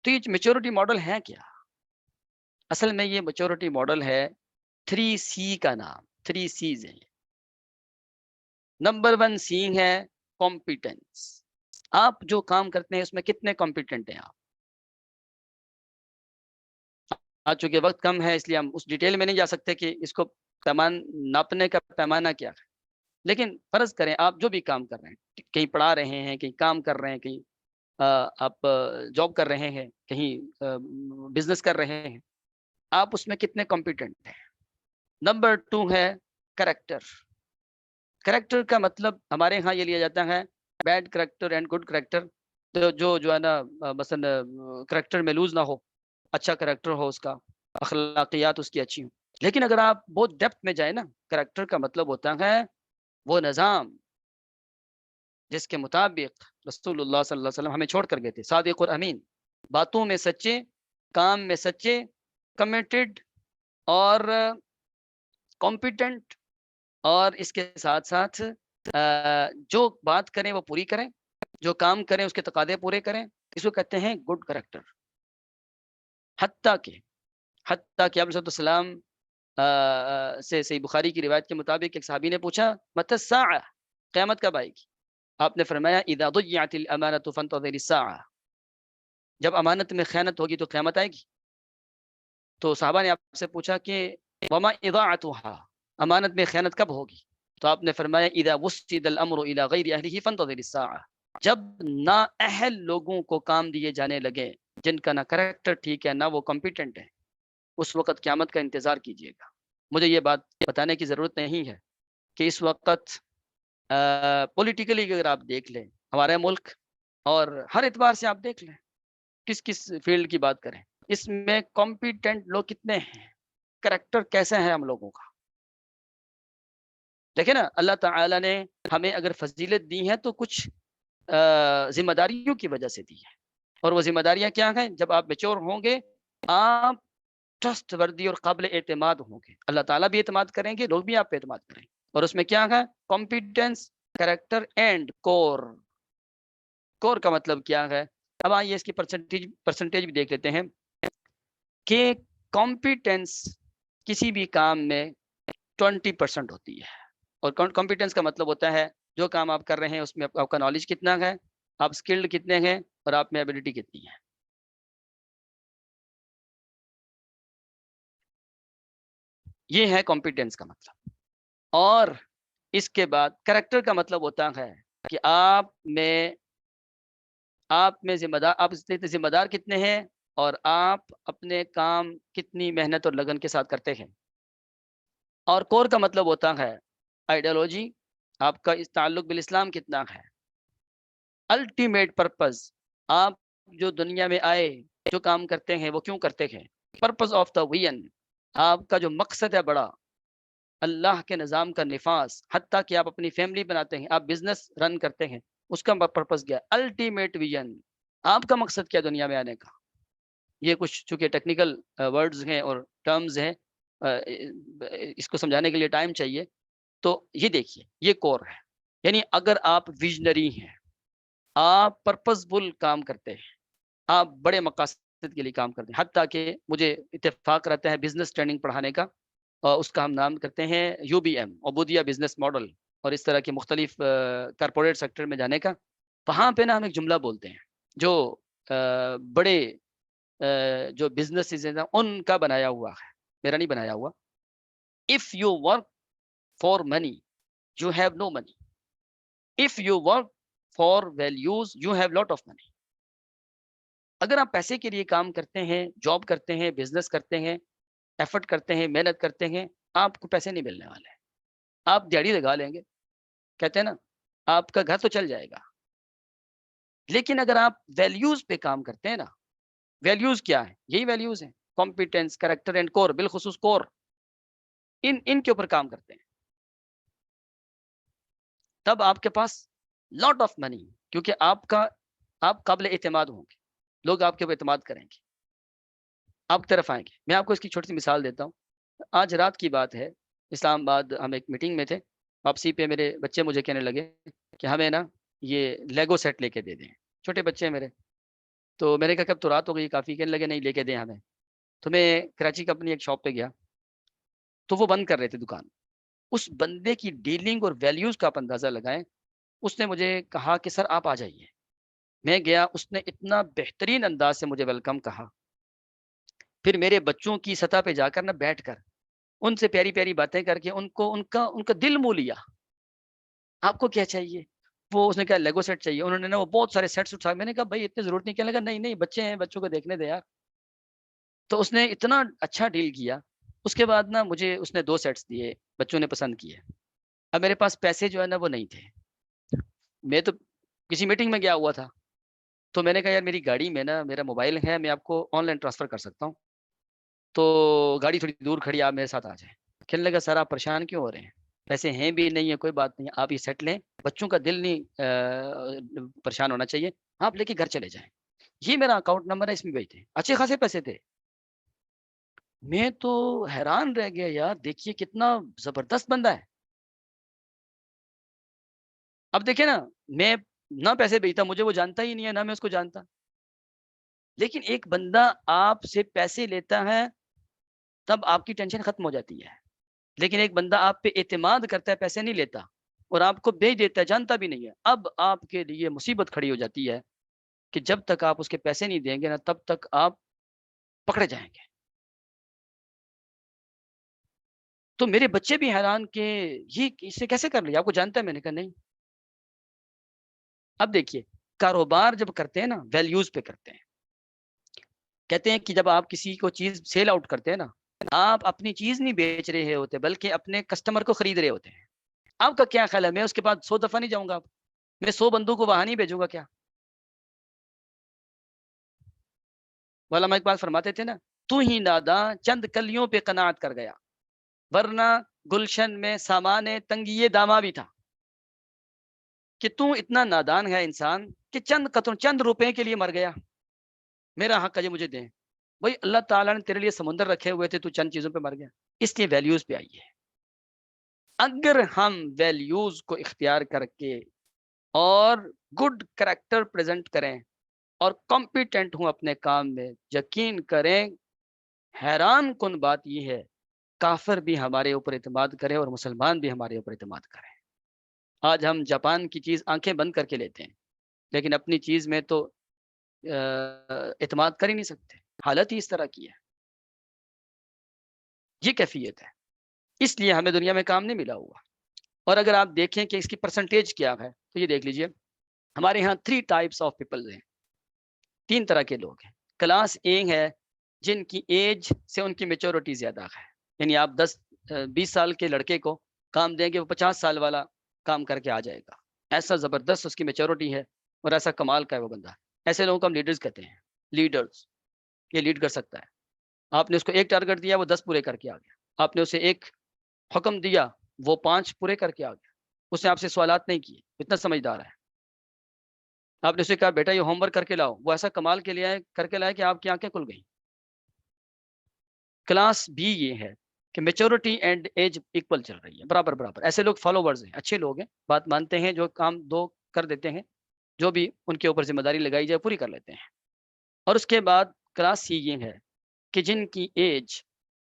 تو یہ میچورٹی ماڈل ہے کیا؟ اصل میں یہ میچورٹی ماڈل ہے 3C کا نام. 3 C's ہیں. نمبر 1 سی ہے کمپیٹنس. آپ جو کام کرتے ہیں اس میں کتنے کمپیٹنٹ ہیں آپ؟ آج چونکہ وقت کم ہے اس لیے ہم اس ڈیٹیل میں نہیں جا سکتے کہ اس کو ناپنے کا پیمانہ کیا ہے. لیکن فرض کریں آپ جو بھی کام کر رہے ہیں، کہیں پڑھا رہے ہیں، کہیں کام کر رہے ہیں، کہیں آپ جاب کر رہے ہیں، کہیں بزنس کر رہے ہیں، آپ اس میں کتنے کمپیٹنٹ ہیں؟ نمبر 2 ہے کریکٹر. کریکٹر کا مطلب ہمارے ہاں یہ لیا جاتا ہے bad character and good character. جو ہے نا مثلا کریکٹر میں لوز نہ ہو، اچھا کریکٹر ہو، اس کا اخلاقیات اس کی اچھی ہوں. لیکن اگر آپ بہت ڈیپتھ میں جائیں نا، کریکٹر کا مطلب ہوتا ہے وہ نظام جس کے مطابق رسول اللہ صلی اللہ علیہ وسلم ہمیں چھوڑ کر گئے تھے. صادق اور امین، باتوں میں سچے، کام میں سچے، کمیٹڈ اور کمپیٹنٹ، اور اس کے ساتھ ساتھ جو بات کریں وہ پوری کریں، جو کام کریں اس کے تقاضے پورے کریں. اس کو کہتے ہیں گڈ کریکٹر. حتیٰ کہ آپ علیہ السلام سے صحیح بخاری کی روایت کے مطابق ایک صحابی نے پوچھا متی الساعہ، قیامت کب آئے گی؟ آپ نے فرمایا اذا ضیعت الامانۃ فانتظر الساعہ. جب امانت میں خیانت ہوگی تو قیامت آئے گی. تو صحابہ نے آپ سے پوچھا کہ وما اضاعتها، امانت میں خیانت کب ہوگی؟ تو آپ نے فرمایا اذا وسد الامر الى غیر اہلہ فانتظر الساعہ، جب نااہل لوگوں کو کام دیے جانے لگے، جن کا نہ کریکٹر ٹھیک ہے نہ وہ کمپیٹنٹ ہے، اس وقت قیامت کا انتظار کیجیے گا۔ مجھے یہ بات بتانے کی ضرورت نہیں ہے کہ اس وقت پولیٹیکلی اگر آپ دیکھ لیں ہمارا ملک، اور ہر اعتبار سے آپ دیکھ لیں کس کس فیلڈ کی بات کریں، اس میں کمپیٹنٹ لوگ کتنے ہیں، کریکٹر کیسا ہے ہم لوگوں کا۔ دیکھیں نا، اللہ تعالیٰ نے ہمیں اگر فضیلت دی ہے تو کچھ ذمہ داریوں کی وجہ سے دی ہے، اور وہ ذمہ داریاں کیا ہیں؟ جب آپ میچور ہوں گے، آپ ٹرسٹ وردی اور قابل اعتماد ہوں گے، اللہ تعالیٰ بھی اعتماد کریں گے، لوگ بھی آپ پہ اعتماد کریں گے، اور اس میں کیا ہے؟ کمپیٹنس، کریکٹر اینڈ کور۔ کور کا مطلب کیا ہے؟ اب آئیے اس کی پرسنٹیج بھی دیکھ لیتے ہیں کہ کمپیٹنس کسی بھی کام میں 20% ہوتی ہے، اور کمپیٹنس کا مطلب ہوتا ہے جو کام آپ کر رہے ہیں اس میں آپ کا نالج کتنا ہے، آپ اسکلڈ کتنے ہیں، اور آپ میں ایبلٹی کتنی ہے۔ یہ ہے کمپیٹنس کا مطلب۔ اور اس کے بعد کریکٹر کا مطلب ہوتا ہے کہ آپ میں ذمہ دار کتنے ہیں، اور آپ اپنے کام کتنی محنت اور لگن کے ساتھ کرتے ہیں۔ اور کور کا مطلب ہوتا ہے آئیڈیالوجی، آپ کا اس تعلق بالاسلام کتنا ہے۔ الٹیمیٹ پرپز، آپ جو دنیا میں آئے جو کام کرتے ہیں وہ کیوں کرتے ہیں۔ پرپز آف دا وین، آپ کا جو مقصد ہے بڑا، اللہ کے نظام کا نفاذ، حتیٰ کہ آپ اپنی فیملی بناتے ہیں، آپ بزنس رن کرتے ہیں، اس کا پرپز کیا ہے۔ الٹیمیٹ ویژن، آپ کا مقصد کیا دنیا میں آنے کا۔ یہ کچھ چونکہ ٹیکنیکل ورڈز ہیں اور ٹرمز ہیں، اس کو سمجھانے کے لیے ٹائم چاہیے، تو یہ دیکھیے یہ کور ہے۔ یعنی اگر آپ ویژنری ہیں، آپ پرپزفل کام کرتے ہیں، آپ بڑے مقاصد کے لیے کام کرتے ہیں، حتیٰ کہ مجھے اتفاق رہتا ہے بزنس ٹریننگ پڑھانے کا، اور اس کا ہم نام کرتے ہیں UBM، عبودیہ بزنس ماڈل، اور اس طرح کے مختلف کارپوریٹ سیکٹر میں جانے کا۔ وہاں پہ نا ہم ایک جملہ بولتے ہیں جو بڑے جو بزنس ہیں ان کا بنایا ہوا ہے، میرا نہیں بنایا ہوا۔ If you work for money, you have no money. If you work for values, you have lot of money. اگر آپ پیسے کے لیے کام کرتے ہیں، جاب کرتے ہیں، بزنس کرتے ہیں، ایفرٹ کرتے ہیں، محنت کرتے ہیں، آپ کو پیسے نہیں ملنے والے، آپ دیہڑی لگا لیں گے، کہتے ہیں نا آپ کا گھر تو چل جائے گا۔ لیکن اگر آپ ویلیوز پہ کام کرتے ہیں نا، ویلیوز کیا ہے؟ یہی ویلیوز ہیں، کمپیٹنس، کریکٹر اینڈ کور، بالخصوص کور، ان کے اوپر کام کرتے ہیں، تب آپ کے پاس لاٹ آف منی، کیونکہ آپ قابل اعتماد ہوں گے، لوگ آپ کے اوپر اعتماد کریں گے، آپ کی طرف آئیں گے۔ میں آپ کو اس کی چھوٹی سی مثال دیتا ہوں۔ آج رات کی بات ہے، اسلام آباد ہم ایک میٹنگ میں تھے، واپسی پہ میرے بچے مجھے کہنے لگے کہ ہمیں نا یہ لیگو سیٹ لے کے دے دیں، چھوٹے بچے ہیں میرے۔ تو میں نے کہا کب تو رات ہو گئی کافی، کہنے لگے نہیں لے کے دیں ہمیں۔ تو میں کراچی کا اپنی ایک شاپ پہ گیا، تو وہ بند کر رہے تھے دکان۔ اس بندے کی ڈیلنگ اور ویلیوز کا آپ اندازہ لگائیں۔ اس نے مجھے کہا کہ سر آپ آ جائیے۔ میں گیا، اس نے اتنا بہترین انداز سے مجھے ویلکم کہا۔ پھر میرے بچوں کی سطح پہ جا کر نہ بیٹھ کر ان سے پیاری پیاری باتیں کر کے ان کا دل مو لیا۔ آپ کو کیا چاہیے؟ وہ اس نے کہا لیگو سیٹ چاہیے۔ انہوں نے نا وہ بہت سارے سیٹس اٹھائے۔ میں نے کہا بھائی اتنی ضرورت نہیں، کہنے لگا نہیں بچے ہیں، بچوں کو دیکھنے دے یار۔ تو اس نے اتنا اچھا ڈیل کیا۔ اس کے بعد نا مجھے اس نے 2 سیٹس دیے، بچوں نے پسند کیے۔ اب میرے پاس پیسے جو ہے نا وہ نہیں تھے، میں تو کسی میٹنگ میں گیا ہوا تھا، تو میں نے کہا یار میری گاڑی میں نا میرا موبائل ہے، میں آپ کو آن لائن ٹرانسفر کر سکتا ہوں، تو گاڑی تھوڑی دور کھڑی، آپ میرے ساتھ آ جائیں۔ کہنے لگا سر آپ پریشان کیوں ہو رہے ہیں، پیسے ہیں بھی نہیں ہے، کوئی بات نہیں، آپ یہ سیٹ لیں، بچوں کا دل نہیں پریشان ہونا چاہیے، آپ لے کے گھر چلے جائیں، یہ میرا اکاؤنٹ نمبر ہے، اس میں بھیجتے ہیں۔ اچھے خاصے پیسے تھے۔ میں تو حیران رہ گیا یار، دیکھیے کتنا زبردست بندہ ہے۔ اب دیکھیں نا، میں نہ پیسے بھیجتا، مجھے وہ جانتا ہی نہیں ہے، نہ میں اس کو جانتا، لیکن ایک بندہ آپ سے پیسے لیتا ہے تب آپ کی ٹینشن ختم ہو جاتی ہے، لیکن ایک بندہ آپ پہ اعتماد کرتا ہے، پیسے نہیں لیتا اور آپ کو بھیج دیتا ہے، جانتا بھی نہیں ہے، اب آپ کے لیے مصیبت کھڑی ہو جاتی ہے کہ جب تک آپ اس کے پیسے نہیں دیں گے نا تب تک آپ پکڑے جائیں گے۔ تو میرے بچے بھی حیران کہ یہ اسے کیسے کر لیا، آپ کو جانتا ہے؟ میں نے کہا نہیں۔ اب دیکھیے کاروبار جب کرتے ہیں نا ویلیوز پہ کرتے ہیں، کہتے ہیں کہ جب آپ کسی کو چیز سیل آؤٹ کرتے ہیں نا، آپ اپنی چیز نہیں بیچ رہے ہوتے بلکہ اپنے کسٹمر کو خرید رہے ہوتے ہیں۔ آپ کا کیا خیال ہے، میں اس کے بعد 100 دفعہ نہیں جاؤں گا، میں 100 بندوں کو وہاں نہیں بھیجوں گا کیا؟ علماء اقبال فرماتے تھے نا، تو ہی ناداں چند کلیوں پہ قناعت کر گیا، ورنہ گلشن میں سامان تنگی داما بھی تھا۔ کہ تو اتنا نادان ہے انسان کہ چند قطر چند روپے کے لیے مر گیا، میرا حق ہے مجھے دیں۔ وہی اللہ تعالیٰ نے تیرے لیے سمندر رکھے ہوئے تھے، تو چند چیزوں پہ مر گیا۔ اس لیے ویلیوز پہ آئیے۔ اگر ہم ویلیوز کو اختیار کر کے اور گڈ کریکٹر پریزنٹ کریں اور کمپیٹنٹ ہوں اپنے کام میں، یقین کریں حیران کن بات یہ ہے، کافر بھی ہمارے اوپر اعتماد کرے اور مسلمان بھی ہمارے اوپر اعتماد کرے۔ آج ہم جاپان کی چیز آنکھیں بند کر کے لیتے ہیں، لیکن اپنی چیز میں تو اعتماد کر ہی نہیں سکتے۔ حالت ہی اس طرح کی ہے، یہ کیفیت ہے۔ اس لیے ہمیں دنیا میں کام نہیں ملا ہوا۔ اور اگر آپ دیکھیں کہ اس کی پرسنٹیج کیا ہے تو یہ دیکھ لیجئے، ہمارے ہاں 3 ٹائپس آف پیپل ہیں، 3 طرح کے لوگ ہیں۔ کلاس اے ہے جن کی ایج سے ان کی میچورٹی زیادہ ہے، یعنی آپ 20 سال کے لڑکے کو کام دیں گے، وہ 50 سال والا کام کر کے آ جائے گا، ایسا زبردست اس کی میچورٹی ہے اور ایسا کمال کا ہے وہ بندہ۔ ایسے لوگوں کو ہم لیڈرز کہتے ہیں، لیڈرز، یہ لیڈ کر سکتا ہے۔ آپ نے اس کو ایک ٹارگٹ دیا، وہ 10 پورے کر کے آ گیا۔ آپ نے اسے ایک حکم دیا، وہ 5 پورے کر کے آ گیا۔ اس نے آپ سے سوالات نہیں کیے، اتنا سمجھدار ہے۔ آپ نے اسے کہا بیٹا یہ ہوم ورک کر کے لاؤ، وہ ایسا کمال کے لیے کر کے لائے کہ آپ کی آنکھیں کھل گئیں۔ کلاس بی یہ ہے کہ میچورٹی اینڈ ایج ایکول چل رہی ہے، برابر برابر۔ ایسے لوگ فالوورز ہیں، اچھے لوگ ہیں، بات مانتے ہیں، جو کام 2 کر دیتے ہیں، جو بھی ان کے اوپر ذمہ داری لگائی جائے پوری کر لیتے ہیں۔ اور اس کے بعد کلاس سی یہ ہے کہ جن کی ایج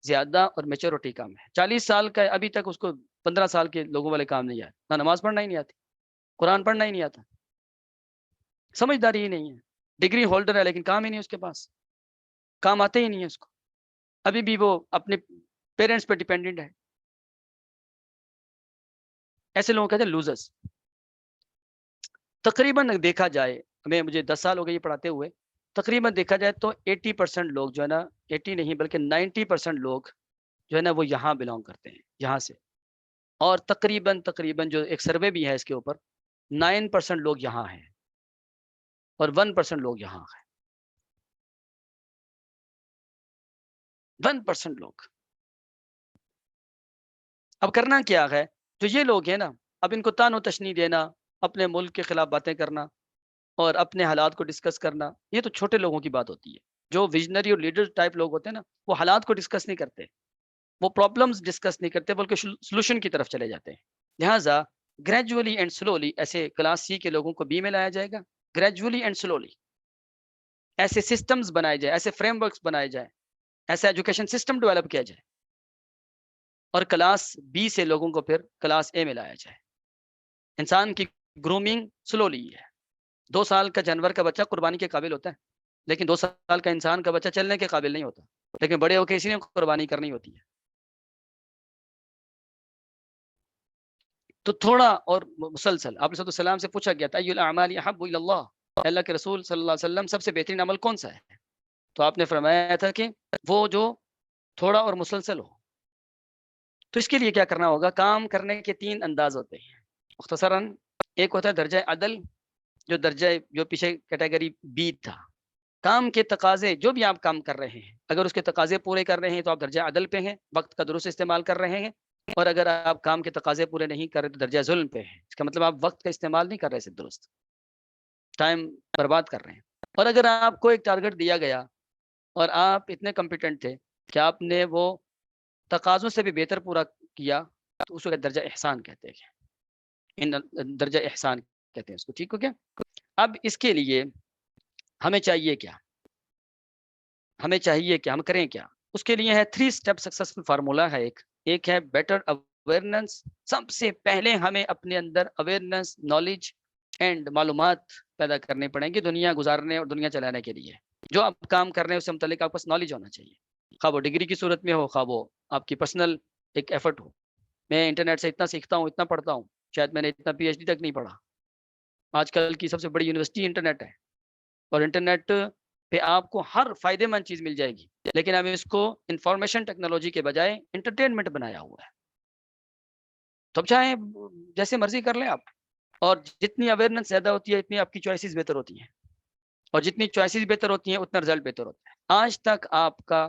زیادہ اور میچورٹی کم ہے، 40 سال کا ہے، ابھی تک اس کو 15 سال کے لوگوں والے کام نہیں آئے، نہ نماز پڑھنا ہی نہیں آتی، قرآن پڑھنا ہی نہیں آتا، سمجھداری ہی نہیں ہے، ڈگری ہولڈر ہے لیکن کام ہی نہیں اس کے پاس، کام آتے ہی نہیں ہے اس کو، ابھی بھی وہ اپنے پیرنٹس پہ ڈیپینڈنٹ ہے۔ ایسے لوگوں کہتے ہیں لوزرز۔ تقریباً دیکھا جائے، مجھے 10 سال ہو گئے یہ پڑھاتے ہوئے، تقریباً دیکھا جائے تو 80% لوگ جو ہے نا، 80 نہیں بلکہ 90% لوگ جو ہے نا وہ یہاں بلانگ کرتے ہیں، یہاں سے۔ اور تقریباً جو ایک سروے بھی ہے اس کے اوپر، 9% لوگ یہاں ہیں اور 1% لوگ یہاں ہیں، 1% لوگ۔ اب کرنا کیا ہے، جو یہ لوگ ہیں نا، اب ان کو تان و تشنی دینا، اپنے ملک کے خلاف باتیں کرنا اور اپنے حالات کو ڈسکس کرنا، یہ تو چھوٹے لوگوں کی بات ہوتی ہے۔ جو ویژنری اور لیڈر ٹائپ لوگ ہوتے ہیں نا، وہ حالات کو ڈسکس نہیں کرتے، وہ پرابلمز ڈسکس نہیں کرتے بلکہ سولوشن کی طرف چلے جاتے ہیں۔ لہٰذا گریجولی اینڈ سلولی ایسے کلاس سی کے لوگوں کو بی میں لایا جائے گا، گریجولی اینڈ سلولی ایسے سسٹمز بنائے جائیں، ایسے فریم ورکس بنائے جائیں، ایسا ایجوکیشن سسٹم ڈیولپ کیا جائے، اور کلاس بی سے لوگوں کو پھر کلاس اے میں لایا جائے۔ انسان کی گرومنگ سلولی ہے۔ 2 سال کا جانور کا بچہ قربانی کے قابل ہوتا ہے، لیکن 2 سال کا انسان کا بچہ چلنے کے قابل نہیں ہوتا، لیکن بڑے ہو کے اسی نے قربانی کرنی ہوتی ہے۔ تو تھوڑا اور مسلسل آپ صلی اللہ علیہ وسلم سے پوچھا گیا تھا ای الاعمال احب الی اللہ، اللہ کے رسول صلی اللہ علیہ وسلم سب سے بہترین عمل کون سا ہے؟ تو آپ نے فرمایا تھا کہ وہ جو تھوڑا اور مسلسل ہو۔ تو اس کے لیے کیا کرنا ہوگا؟ کام کرنے کے 3 انداز ہوتے ہیں مختصراً۔ ایک ہوتا ہے درجہ عدل، جو پیچھے کیٹیگری بی تھا، کام کے تقاضے، جو بھی آپ کام کر رہے ہیں اگر اس کے تقاضے پورے کر رہے ہیں تو آپ درجہ عدل پہ ہیں، وقت کا درست استعمال کر رہے ہیں، اور اگر آپ کام کے تقاضے پورے نہیں کر رہے تو درجہ ظلم پہ ہیں۔ اس کا مطلب آپ وقت کا استعمال نہیں کر رہے صرف درست، ٹائم برباد کر رہے ہیں۔ اور اگر آپ کو ایک ٹارگٹ دیا گیا اور آپ اتنے کمپیٹنٹ تھے کہ آپ نے وہ تقاضوں سے بھی بہتر پورا کیا، تو اس کو درجہ احسان کہتے ہیں، درجہ احسان کہتے ہیں اس کو، ٹھیک ہو گیا؟ اب اس کے لیے ہمیں چاہیے کیا، ہم کریں کیا؟ اس کے لیے ہے 3 اسٹیپ سکسیسفل فارمولا ہے۔ ایک ہے بیٹر اویئرنس۔ سب سے پہلے ہمیں اپنے اندر اویئرنس، نالج اینڈ معلومات پیدا کرنے پڑیں گی دنیا گزارنے اور دنیا چلانے کے لیے۔ جو آپ کام کر رہے ہیں اس سے متعلق آپ کو نالج ہونا چاہیے، خواہ وہ ڈگری کی صورت میں ہو، خواہ وہ آپ کی پرسنل ایک ایفرٹ ہو. میں انٹرنیٹ سے اتنا سیکھتا ہوں، اتنا پڑھتا ہوں، شاید میں نے اتنا پی ایچ ڈی تک نہیں پڑھا. آج کل کی سب سے بڑی یونیورسٹی انٹرنیٹ ہے، اور انٹرنیٹ پہ آپ کو ہر فائدے مند چیز مل جائے گی، لیکن ہم اس کو انفارمیشن ٹیکنالوجی کے بجائے انٹرٹینمنٹ بنایا ہوا ہے. تو اب چاہے جیسے مرضی کر لیں آپ، اور جتنی اویئرنیس زیادہ ہوتی ہے اتنی آپ کی چوائسیز بہتر ہوتی ہیں، اور جتنی چوائسیز بہتر ہوتی ہیں اتنا رزلٹ بہتر ہوتا ہے. آج تک آپ کا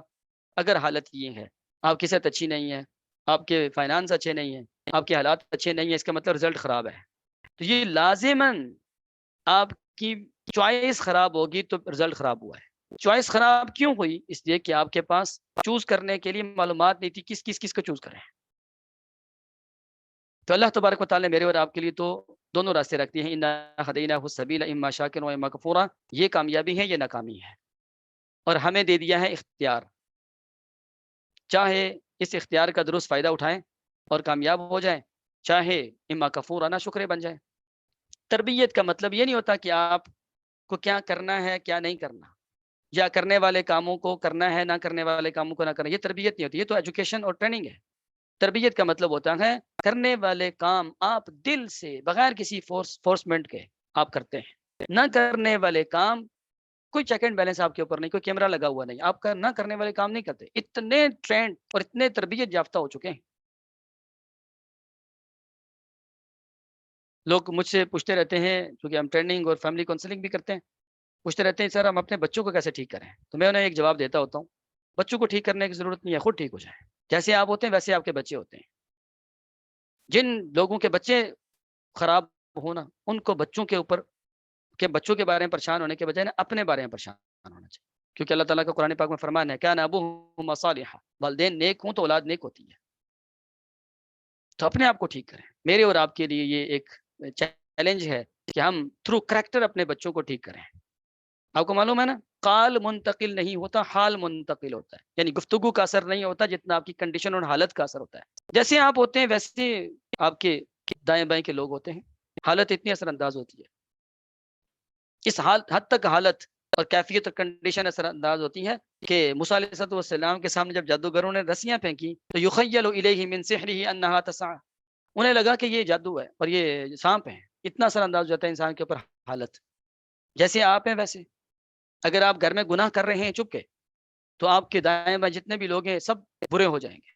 اگر حالت یہ ہے، آپ کی صحت اچھی نہیں ہے، آپ کے فائنانس اچھے نہیں ہیں، آپ کے حالات اچھے نہیں ہیں، اس کا مطلب رزلٹ خراب ہے. تو یہ لازماً آپ کی چوائس خراب ہوگی تو رزلٹ خراب ہوا ہے. چوائس خراب کیوں ہوئی؟ اس لیے کہ آپ کے پاس چوز کرنے کے لیے معلومات نہیں تھی کس کو چوز کریں. تو اللہ تبارک و تعالیٰ نے میرے اور آپ کے لیے تو دونوں راستے رکھتے ہیں. انا ہدیناہ السبیل اما شاکرا و اما کفورا. یہ کامیابی ہے، یہ ناکامی ہے، اور ہمیں دے دیا ہے اختیار. چاہے اس اختیار کا درست فائدہ اٹھائیں اور کامیاب ہو جائیں، چاہے اما کفورا نا شکرے بن جائیں. تربیت کا مطلب یہ نہیں ہوتا کہ آپ کو کیا کرنا ہے کیا نہیں کرنا، یا کرنے والے کاموں کو کرنا ہے، نہ کرنے والے کاموں کو نہ کرنا. یہ تربیت نہیں ہوتی، یہ تو ایجوکیشن اور ٹریننگ ہے. تربیت کا مطلب ہوتا ہے کرنے والے کام آپ دل سے بغیر کسی فورسمنٹ کے آپ کرتے ہیں. نہ کرنے والے کام کوئی چیک اینڈ بیلنس آپ کے اوپر نہیں، کوئی کیمرہ لگا ہوا نہیں، آپ کا نہ کرنے والے کام نہیں کرتے. اتنے ٹرینڈ اور اتنے تربیت یافتہ ہو چکے ہیں. لوگ مجھ سے پوچھتے رہتے ہیں، کیونکہ ہم ٹریننگ اور فیملی کاؤنسلنگ بھی کرتے ہیں، پوچھتے رہتے ہیں سر ہم اپنے بچوں کو کیسے ٹھیک کریں. تو میں انہیں ایک جواب دیتا ہوتا ہوں، بچوں کو ٹھیک کرنے کی ضرورت نہیں ہے، خود ٹھیک ہو جائیں. جیسے آپ ہوتے ہیں ویسے آپ کے بچے ہوتے ہیں. جن لوگوں کے بچے خراب ہونا، ان کو بچوں کے بارے میں پریشان ہونے کے بجائے نا اپنے بارے میں پریشان ہونا چاہیے. کیونکہ اللہ تعالیٰ کا قرآن پاک میں فرمان ہے کیا نا ابوہما صالحا، والدین نیک ہوں تو اولاد نیک ہوتی ہے. تو اپنے آپ کو ٹھیک کریں. میرے اور آپ کے لیے یہ ایک چیلنج ہے کہ ہم تھرو کریکٹر اپنے بچوں کو ٹھیک کریں. آپ کو معلوم ہے نا، قال منتقل نہیں ہوتا، حال منتقل ہوتا ہے. یعنی گفتگو کا اثر نہیں ہوتا جتنا آپ کی کنڈیشن اور حالت کا اثر ہوتا ہے. جیسے آپ ہوتے ہیں ویسے آپ کے دائیں بائیں کے لوگ ہوتے ہیں. حالت اتنی اثر انداز ہوتی ہے، اس حد تک حالت اور کیفیت اور کنڈیشن اثر انداز ہوتی ہے کہ موسیٰ علیہ السلام کے سامنے جب جادوگروں نے رسیاں پھینکی تو یخیل الیہ من سحرہ انہا تسعی، انہیں لگا کہ یہ جادو ہے اور یہ سانپ ہے. اتنا اثر انداز ہو جاتا ہے انسان کے اوپر حالت. جیسے آپ ہیں ویسے اگر آپ گھر میں گناہ کر رہے ہیں چپ کے، تو آپ کے دائیں بائیں جتنے بھی لوگ ہیں سب برے ہو جائیں گے.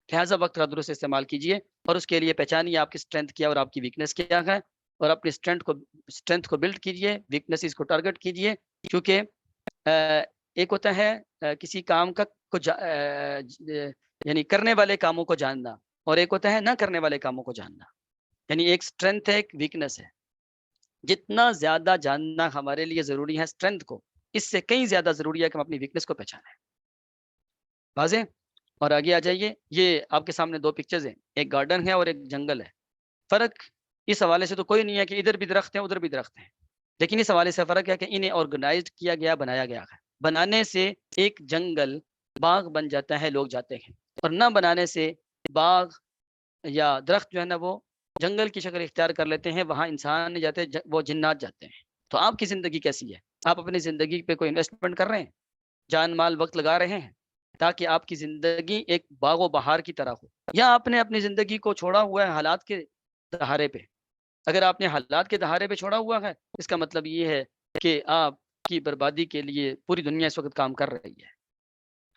لہٰذا وقت کا درست استعمال کیجیے، اور اس کے لیے پہچانیے آپ کی اسٹرینتھ کیا اور آپ کی ویکنیس کیا ہے، اور اپنی اسٹرینتھ کو بلڈ کیجیے، ویکنیسز کو ٹارگٹ کیجیے. کیونکہ ایک ہوتا ہے کسی کام کا یعنی کرنے والے کاموں کو جاننا، اور ایک ہوتا ہے نہ کرنے والے کاموں کو جاننا. یعنی ایک اسٹرینتھ ہے، ایک ویکنیس ہے. جتنا زیادہ جاننا ہمارے لیے ضروری ہے اسٹرینتھ کو، اس سے کئی زیادہ ضروری ہے کہ ہم اپنی ویکنیس کو پہچانیں. واضح؟ اور آگے آ جائیے. یہ آپ کے سامنے دو پکچرز ہیں، ایک گارڈن ہے اور ایک جنگل ہے. فرق اس حوالے سے تو کوئی نہیں ہے کہ ادھر بھی درخت ہیں ادھر بھی درخت ہیں، لیکن اس حوالے سے فرق ہے کہ انہیں آرگنائزڈ کیا گیا، بنایا گیا ہے. بنانے سے ایک جنگل باغ بن جاتا ہے، لوگ جاتے ہیں، اور نہ بنانے سے باغ یا درخت جو ہے نا وہ جنگل کی شکل اختیار کر لیتے ہیں، وہاں انسان نہیں جاتے، وہ جنات جاتے ہیں. تو آپ کی زندگی کیسی ہے؟ آپ اپنی زندگی پہ کوئی انویسٹمنٹ کر رہے ہیں، جان مال وقت لگا رہے ہیں تاکہ آپ کی زندگی ایک باغ و بہار کی طرح ہو، یا آپ نے اپنی زندگی کو چھوڑا ہوا ہے حالات کے دہارے پہ؟ اگر آپ نے حالات کے دہارے پہ چھوڑا ہوا ہے، اس کا مطلب یہ ہے کہ آپ کی بربادی کے لیے پوری دنیا اس وقت کام کر رہی ہے.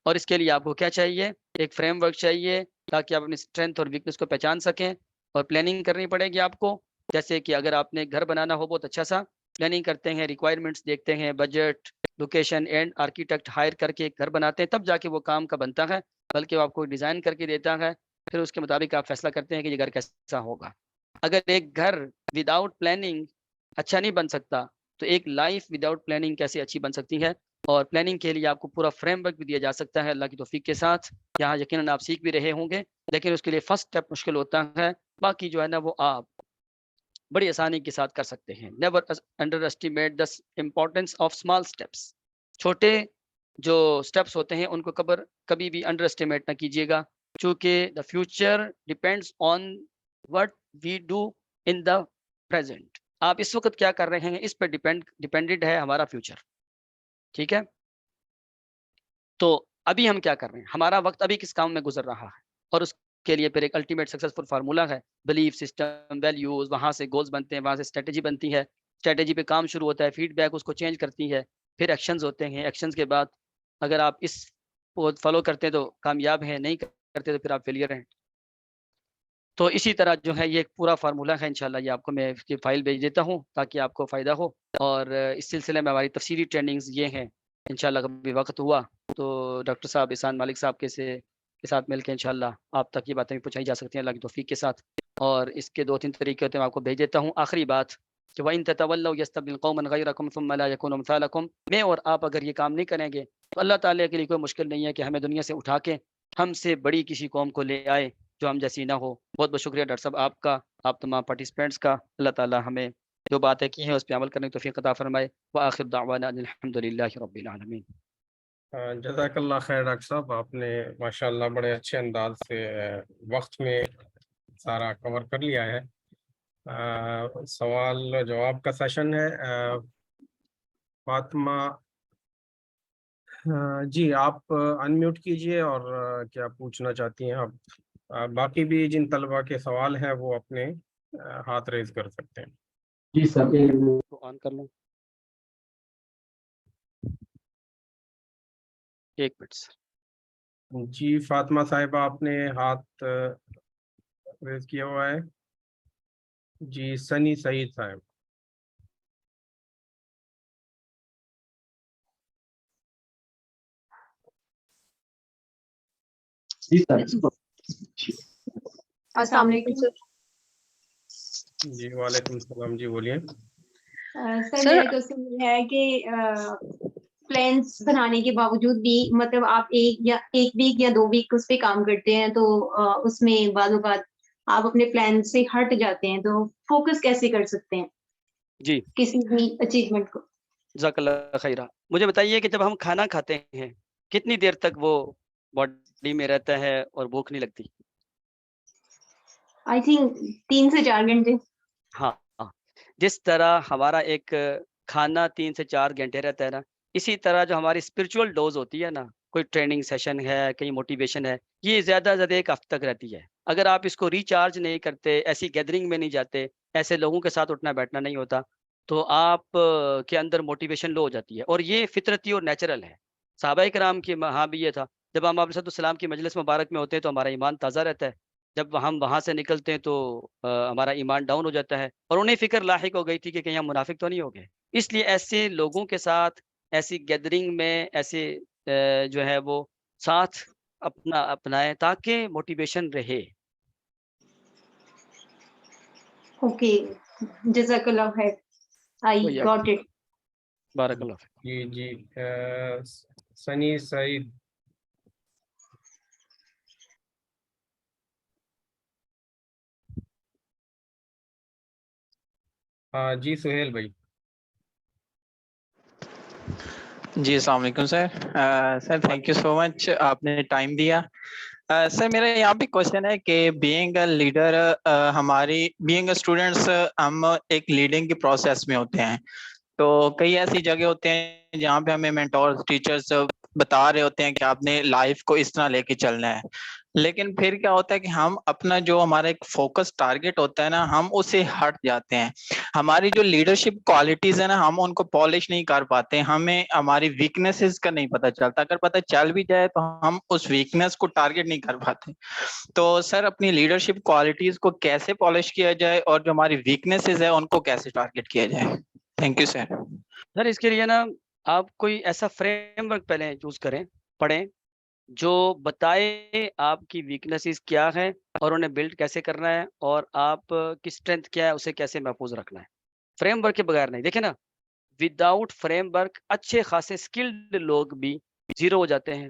اور اس کے لیے آپ کو کیا چاہیے؟ ایک فریم ورک چاہیے تاکہ آپ اپنی اسٹرینتھ اور ویکنیس کو پہچان سکیں. اور پلاننگ کرنی پڑے گی آپ کو. جیسے کہ اگر آپ نے گھر بنانا ہو، بہت اچھا سا پلاننگ کرتے ہیں، ریکوائرمنٹس دیکھتے ہیں، budget, location and architect hire کر کے گھر بناتے ہیں، تب جا کے وہ کام کا بنتا ہے. بلکہ وہ آپ کو ڈیزائن کر کے دیتا ہے، پھر اس کے مطابق آپ فیصلہ کرتے ہیں کہ یہ گھر کیسا ہوگا. اگر ایک گھر وداؤٹ پلاننگ اچھا نہیں بن سکتا، تو ایک لائف وداؤٹ پلاننگ کیسے اچھی بن سکتی ہے؟ اور پلاننگ کے لیے آپ کو پورا فریم ورک بھی دیا جا سکتا ہے اللہ کی توفیق کے ساتھ. یہاں یقیناً آپ سیکھ بھی رہے ہوں گے، لیکن اس کے لیے فرسٹ اسٹیپ مشکل ہوتا ہے، باقی جو ہے نا وہ آپ بڑی آسانی کے ساتھ کر سکتے ہیں. Never under estimate the importance of small steps. چھوٹے جو اسٹیپس ہوتے ہیں ان کو کبھی بھی انڈر اسٹیمیٹ نہ کیجیے گا، چونکہ the future depends on what we do in the present. آپ اس وقت کیا کر رہے ہیں اس پہ ڈیپینڈڈ ہے ہمارا فیوچر. ٹھیک ہے؟ تو ابھی ہم کیا کر رہے ہیں، ہمارا وقت ابھی کس کام میں گزر رہا ہے. اور اس کے لیے پھر ایک الٹیمیٹ سکسیزفل فارمولا ہے، بلیف سسٹم، ویلیوز، وہاں سے گولز بنتے ہیں، وہاں سے اسٹریٹجی بنتی ہے، اسٹریٹجی پہ کام شروع ہوتا ہے، فیڈ بیک اس کو چینج کرتی ہے، پھر ایکشنز ہوتے ہیں، ایکشنز کے بعد اگر آپ اس کو فالو کرتے ہیں تو کامیاب ہیں، نہیں کرتے تو پھر آپ فیلئر ہیں۔ تو اسی طرح جو ہے یہ ایک پورا فارمولا ہے، انشاءاللہ یہ آپ کو میں اس کی فائل بھیج دیتا ہوں تاکہ آپ کو فائدہ ہو، اور اس سلسلے میں ہماری تفصیلی ٹریننگز یہ ہیں، انشاءاللہ کبھی وقت ہوا تو ڈاکٹر صاحب احسان مالک صاحب کے ساتھ مل کے انشاءاللہ آپ تک یہ باتیں بھی پہنچائی جا سکتی ہیں اللہ کی توفیق کے ساتھ، اور اس کے 2-3 طریقے ہوتے ہیں، میں آپ کو بھیج دیتا ہوں۔ آخری بات کہ وَإِن تَتَوَلَّوْا يَسْتَبْدِلْ قَوْمًا غَيْرَكُمْ ثُمَّ لَا يَكُونُوا أَمْثَالَكُمْ، میں اور آپ اگر یہ کام نہیں کریں گے تو اللہ تعالیٰ کے لیے کوئی مشکل نہیں ہے کہ ہمیں دنیا سے اٹھا کے ہم سے بڑی کسی قوم کو لے آئے جو ہم جیسی نہ ہو۔ بہت بہت شکریہ ڈاکٹر صاحب آپ کا، آپ تمام پارٹیسپینٹس کا، اللہ تعالیٰ ہمیں جو باتیں کی ہیں اس پہ عمل کرنے کی توفیق عطا فرمائے، وآخر دعوانا ان الحمد للہ رب العالمین۔ جزاک اللہ خیر ڈاکٹر صاحب، آپ نے ماشاءاللہ بڑے اچھے انداز سے وقت میں سارا کور کر لیا ہے۔ سوال و جواب کا سیشن ہے۔ فاطمہ جی آپ انمیوٹ کیجئے اور کیا پوچھنا چاہتی ہیں آپ؟ باقی بھی جن طلبہ کے سوال ہیں وہ اپنے ہاتھ ریز کر سکتے ہیں۔ جی سر ایک منٹ کو آن کر لوں، ایک منٹ سر۔ جی فاطمہ صاحبہ آپ نے ہاتھ ریز کیا ہوا ہے۔ جی سنی سعید صاحب۔ جی سر السلام علیکم سر۔ جی وعلیکم السلام، جی بولیے۔ سر میرا کوشچن یہ ہے کہ پلانس بنانے کے باوجود بھی مطلب آپ ایک ویک یا 2 ویک اس پہ کام کرتے ہیں تو اس میں بعض اوقات آپ اپنے پلان سے ہٹ جاتے ہیں، تو فوکس کیسے کر سکتے ہیں جی کسی بھی اچیومنٹ کو؟ جزاک اللہ خیرہ۔ مجھے بتائیے کہ جب ہم کھانا کھاتے ہیں کتنی دیر تک وہ باڈی میں رہتا ہے اور بھوک نہیں لگتی؟ آئی تھنک 3 سے 4 گھنٹے۔ ہاں، جس طرح ہمارا ایک کھانا 3 سے 4 گھنٹے رہتا ہے نا، اسی طرح جو ہماری اسپرچول ڈوز ہوتی ہے نا، کوئی ٹریننگ سیشن ہے، کہیں موٹیویشن ہے، یہ زیادہ سے زیادہ 1 ہفتے تک رہتی ہے۔ اگر آپ اس کو ریچارج نہیں کرتے، ایسی گیدرنگ میں نہیں جاتے، ایسے لوگوں کے ساتھ اٹھنا بیٹھنا نہیں ہوتا، تو آپ کے اندر موٹیویشن لو ہو جاتی ہے، اور یہ فطرتی اور نیچرل ہے۔ صحابہ کرام کی ہاں بھی یہ تھا، جب ہم آپ صلی اللہ علیہ وسلم کی مجلس مبارک میں ہوتے ہیں تو ہمارا ایمان تازہ رہتا ہے، جب ہم وہاں سے نکلتے ہیں تو ہمارا ایمان ڈاؤن ہو جاتا ہے، اور انہیں فکر لاحق ہو گئی تھی کہ کہیں ہم منافق تو نہیں ہو گئے۔ اس لیے ایسے لوگوں کے ساتھ، ایسی گیدرنگ میں، ایسے جو ہے وہ ساتھ اپنائیں تاکہ موٹیویشن رہے۔ اوکے، جزاک اللہ خیر، آئی گاٹ اٹ۔ بارک اللہ فیک۔ جی جی سنی سعید۔ ہاں جی سہیل بھائی۔ جی السلام علیکم سر۔ سر تھینک یو سو مچ، آپ نے ٹائم دیا۔ سر میرا یہاں پہ کوشچن ہے کہ بینگ اے لیڈر، ہماری بینگ اے اسٹوڈنٹس، ہم ایک لیڈنگ کے پروسیس میں ہوتے ہیں، تو کئی ایسی جگہ ہوتے ہیں جہاں پہ ہمیں مینٹور ٹیچرز بتا رہے ہوتے ہیں کہ آپ نے لائف کو اس طرح لے کے چلنا ہے، لیکن پھر کیا ہوتا ہے کہ ہم اپنا جو ہمارا ایک فوکس ٹارگٹ ہوتا ہے نا، ہم اسے ہٹ جاتے ہیں۔ ہماری جو لیڈرشپ کوالٹیز ہے نا، ہم ان کو پالش نہیں کر پاتے، ہمیں ہماری ویکنیسز کا نہیں پتہ چلتا، اگر پتہ چل بھی جائے تو ہم اس ویکنیس کو ٹارگٹ نہیں کر پاتے۔ تو سر اپنی لیڈرشپ کوالٹیز کو کیسے پالش کیا جائے اور جو ہماری ویکنیسز ہے ان کو کیسے ٹارگٹ کیا جائے؟ Thank you sir. سر اس کے لیے نا آپ کوئی ایسا فریم ورک پہلے چوز کریں، پڑھیں، جو بتائے آپ کی ویکنیسز کیا ہے اور انہیں بلڈ کیسے کرنا ہے، اور آپ کی اسٹرینتھ کیا ہے اسے کیسے محفوظ رکھنا ہے۔ فریم ورک کے بغیر نہیں، دیکھیں نا، وداؤٹ فریم ورک اچھے خاصے اسکلڈ لوگ بھی زیرو ہو جاتے ہیں،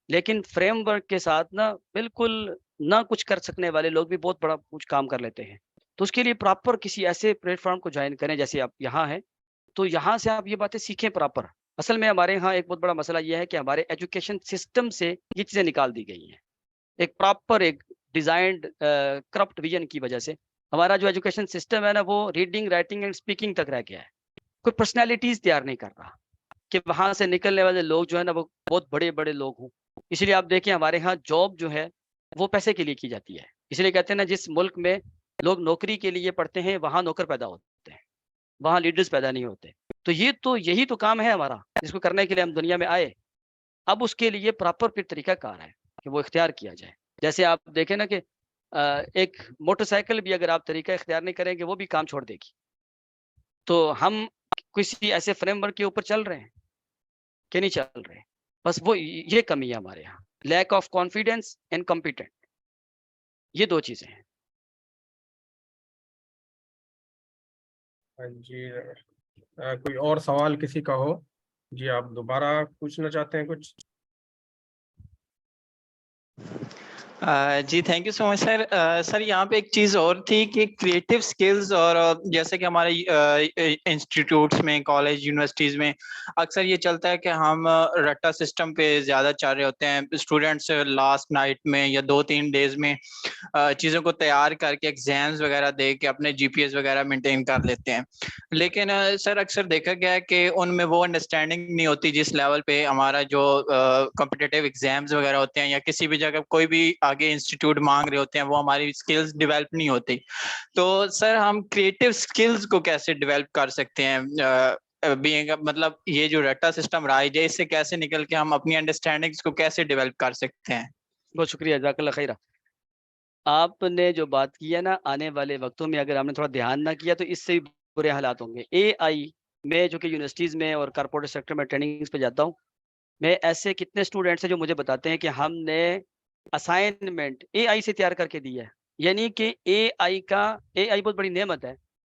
لیکن فریم ورک کے ساتھ نا بالکل نہ کچھ کر سکنے والے لوگ بھی بہت بڑا کچھ کام کر لیتے ہیں۔ تو اس کے لیے پراپر کسی ایسے پلیٹ فارم کو جوائن کریں جیسے آپ یہاں ہیں، تو یہاں سے آپ یہ باتیں سیکھیں پراپر۔ اصل میں ہمارے یہاں ایک بہت بڑا مسئلہ یہ ہے کہ ہمارے ایجوکیشن سسٹم سے یہ چیزیں نکال دی گئی ہیں، ایک پراپر ایک ڈیزائنڈ کرپٹ ویژن کی وجہ سے ہمارا جو ایجوکیشن سسٹم ہے نا، وہ ریڈنگ، رائٹنگ اینڈ اسپیکنگ تک رہ گیا ہے، کوئی پرسنالٹیز تیار نہیں کر رہا کہ وہاں سے نکلنے والے لوگ جو ہے نا وہ بہت بڑے بڑے لوگ ہوں۔ اس لیے آپ دیکھیں ہمارے ہاں جاب جو ہے وہ پیسے کے لیے کی جاتی ہے. اس لیے کہتے ہیں نا جس ملک میں لوگ نوکری کے لیے پڑھتے ہیں وہاں نوکر پیدا ہوتے ہیں, وہاں لیڈرز پیدا نہیں ہوتے. تو یہی تو کام ہے ہمارا جس کو کرنے کے لیے ہم دنیا میں آئے. اب اس کے لیے پراپر پھر طریقہ کار ہے کہ وہ اختیار کیا جائے. جیسے آپ دیکھیں نا کہ ایک موٹر سائیکل بھی اگر آپ طریقہ اختیار نہیں کریں گے وہ بھی کام چھوڑ دے گی. تو ہم کسی ایسے فریم ورک کے اوپر چل رہے ہیں کہ نہیں چل رہے. بس وہ یہ کمی ہے ہمارے یہاں, lack of confidence and competent, یہ دو چیزیں ہیں. جی کوئی اور سوال کسی کا ہو؟ جی آپ دوبارہ پوچھنا چاہتے ہیں کچھ؟ جی تھینک یو سو مچ سر. سر یہاں پہ ایک چیز اور تھی کہ کریٹو سکلز, اور جیسے کہ ہمارے انسٹیٹیوٹس میں, کالج, یونیورسٹیز میں اکثر یہ چلتا ہے کہ ہم رٹا سسٹم پہ زیادہ چل رہے ہوتے ہیں. اسٹوڈینٹس لاسٹ نائٹ میں یا 2-3 ڈیز میں چیزوں کو تیار کر کے ایگزامز وغیرہ دے کے اپنے جی پی ایس وغیرہ مینٹین کر لیتے ہیں. لیکن سر اکثر دیکھا گیا ہے کہ ان میں وہ انڈرسٹینڈنگ نہیں ہوتی جس لیول پہ ہمارا جو کمپٹیٹیو ایگزامز وغیرہ ہوتے ہیں یا کسی بھی جگہ کوئی بھی آگے انسٹیٹیوٹ مانگ رہے ہوتے ہیں, وہ ہماری اسکلز ڈیولپ نہیں ہوتی. تو سر ہم کریٹو اسکلز کو کیسے ڈیولپ کر سکتے ہیں, مطلب یہ جو رٹا سسٹم رائج ہے اس سے کیسے نکل کے ہم اپنی انڈرسٹینڈنگز کو کیسے ڈیولپ کر سکتے ہیں؟ بہت شکریہ, جزاک اللہ خیرہ. آپ نے جو بات کی ہے نا, آنے والے وقتوں میں اگر ہم نے تھوڑا دھیان نہ کیا تو اس سے بھی برے حالات ہوں گے. اے آئی میں جو کہ یونیورسٹیز میں اور کارپوریٹ سیکٹر میں ٹریننگز پہ جاتا ہوں, میں ایسے کتنے اسٹوڈنٹس ہیں جو مجھے بتاتے ہیں کہ ہم نے اسائنمنٹ اے آئی سے تیار کر کے دی ہے. یعنی کہ اے آئی بہت بڑی نعمت ہے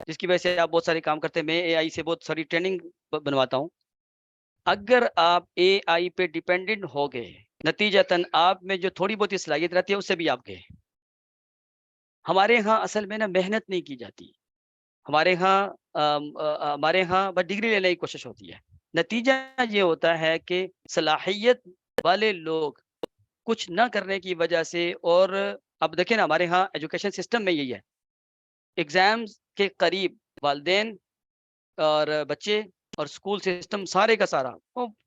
جس کی وجہ سے آپ بہت سارے کام کرتے ہیں. میں اے آئی سے بہت ساری ٹریننگ بنواتا ہوں. اگر آپ اے آئی پہ ڈیپینڈنٹ ہو گئے, نتیجتاً آپ میں جو تھوڑی بہت صلاحیت رہتی ہے اس سے بھی آپ گئے. ہمارے ہاں اصل میں نا محنت نہیں کی جاتی. ہمارے ہاں بس ڈگری لینے کی کوشش ہوتی ہے. نتیجہ یہ ہوتا ہے کہ صلاحیت والے لوگ کچھ نہ کرنے کی وجہ سے, اور اب دیکھیں نا ہمارے ہاں ایجوکیشن سسٹم میں یہی ہے, ایگزامز کے قریب والدین اور بچے اور اسکول سسٹم سارے کا سارا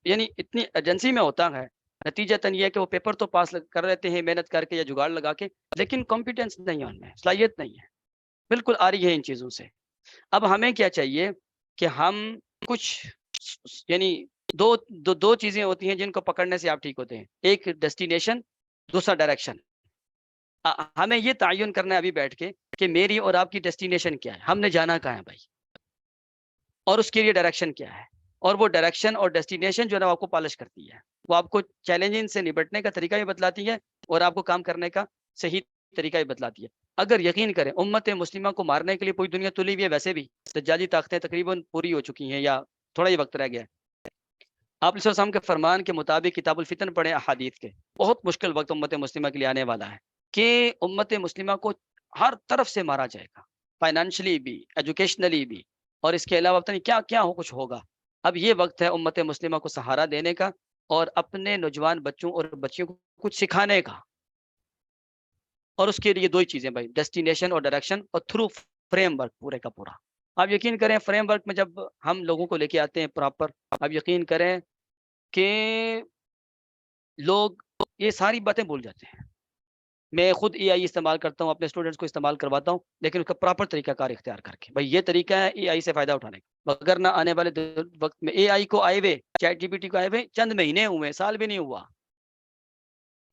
یعنی اتنی ایجنسی میں ہوتا ہے. نتیجتاً یہ ہے کہ وہ پیپر تو پاس کر لیتے ہیں محنت کر کے یا جگاڑ لگا کے, لیکن کمپیٹنس نہیں ہے ان میں, صلاحیت نہیں ہے, بالکل آ رہی ہے ان چیزوں سے. اب ہمیں کیا چاہیے کہ ہم کچھ یعنی دو چیزیں ہوتی ہیں جن کو پکڑنے سے آپ ٹھیک ہوتے ہیں. ایک ڈیسٹینیشن, دوسرا ڈائریکشن. ہمیں یہ تعین کرنا ہے ابھی بیٹھ کے کہ میری اور آپ کی ڈیسٹینیشن کیا ہے, ہم نے جانا کہاں ہے بھائی, اور اس کے لیے ڈائریکشن کیا ہے. اور وہ ڈائریکشن اور ڈیسٹینیشن جو ہے نا آپ کو پالش کرتی ہے, وہ آپ کو چیلنجز سے نپٹنے کا طریقہ بھی بتلاتی ہے اور آپ کو کام کرنے کا صحیح طریقہ بھی بتلاتی ہے. اگر یقین کریں امت مسلمہ کو مارنے کے لیے پوری دنیا تلی ہوئی ہے, ویسے بھی دجالی طاقتیں تقریباً پوری ہو چکی ہیں یا تھوڑا ہی وقت رہ گیا ہے. آپ علیہ السلام کے فرمان کے مطابق کتاب الفتن پڑھیں احادیث کے, بہت مشکل وقت امت مسلمہ کے لیے آنے والا ہے کہ امت مسلمہ کو ہر طرف سے مارا جائے گا, فائنانشلی بھی, ایجوکیشنلی بھی, اور اس کے علاوہ پتہ نہیں کیا کیا کچھ ہوگا. اب یہ وقت ہے امت مسلمہ کو سہارا دینے کا اور اپنے نوجوان بچوں اور بچیوں کو کچھ سکھانے کا. اور اس کے لیے دو ہی چیزیں بھائی, ڈیسٹینیشن اور ڈائریکشن, اور تھرو فریم ورک پورے کا پورا. آپ یقین کریں فریم ورک میں جب ہم لوگوں کو لے کے آتے ہیں پراپر, آپ یقین کریں کہ لوگ یہ ساری باتیں بھول جاتے ہیں. میں خود اے آئی استعمال کرتا ہوں, اپنے اسٹوڈنٹس کو استعمال کرواتا ہوں, لیکن اس کا پراپر طریقہ کار اختیار کر کے. بھائی یہ طریقہ ہے اے آئی سے فائدہ اٹھانے کا, مگر نہ آنے والے وقت میں اے آئی کو آئے ہوئے, چیٹ جی پی ٹی کو آئے ہوئے چند مہینے ہوئے, سال بھی نہیں ہوا,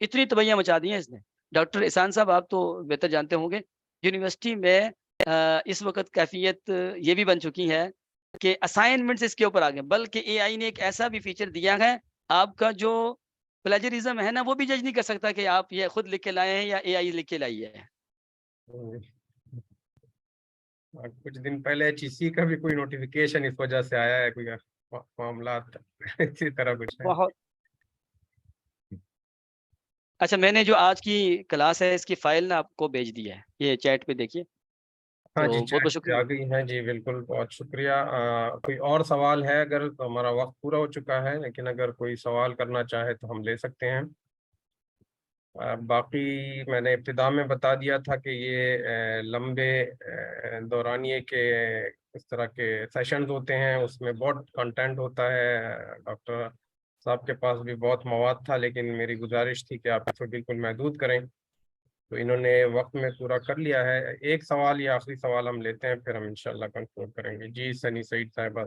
اتنی تباہیاں مچا دی ہیں اس نے. ڈاکٹر احسان صاحب آپ تو بہتر جانتے ہوں گے, یونیورسٹی میں اس وقت کیفیت یہ بھی بن چکی ہے کہ اسائنمنٹس اس کے اوپر آ گئے, بلکہ اے آئی نے ایک ایسا بھی فیچر دیا ہے, آپ کا جو پلیجرزم ہے نا وہ بھی جج نہیں کر سکتا کہ آپ یہ خود لکھ کے لائے ہیں یا اے آئی لکھ کے لائی ہے. کچھ دن پہلے HEC کا بھی کوئی نوٹیفیکیشن اس وجہ سے آیا ہے, کوئی معاملات اسی طرح کچھ ہے. بہت اچھا, میں نے جو آج کی کلاس ہے اس کی فائل نا آپ کو بھیج دی ہے, یہ چیٹ پہ دیکھیے. ہاں تو جی, بہت بہت چیٹ پہ آ شکریہ. گئی ہے جی, بالکل بہت شکریہ. کوئی اور سوال ہے اگر تو ہمارا وقت پورا ہو چکا ہے, لیکن اگر کوئی سوال کرنا چاہے تو ہم لے سکتے ہیں. باقی میں نے ابتدا میں بتا دیا تھا کہ یہ لمبے دورانیے کے اس طرح کے سیشنز ہوتے ہیں, اس میں بہت کنٹینٹ ہوتا ہے. ڈاکٹر صاحب کے پاس بھی بہت مواد تھا, لیکن میری گزارش تھی کہ آپ اس کو بالکل محدود کریں. تو انہوں نے وقت میں پورا کر لیا ہے. ایک سوال یا آخری سوال ہم لیتے ہیں پھر ہم انشاءاللہ کنکلوڈ کریں گے. جی سنی سعید صاحبہ.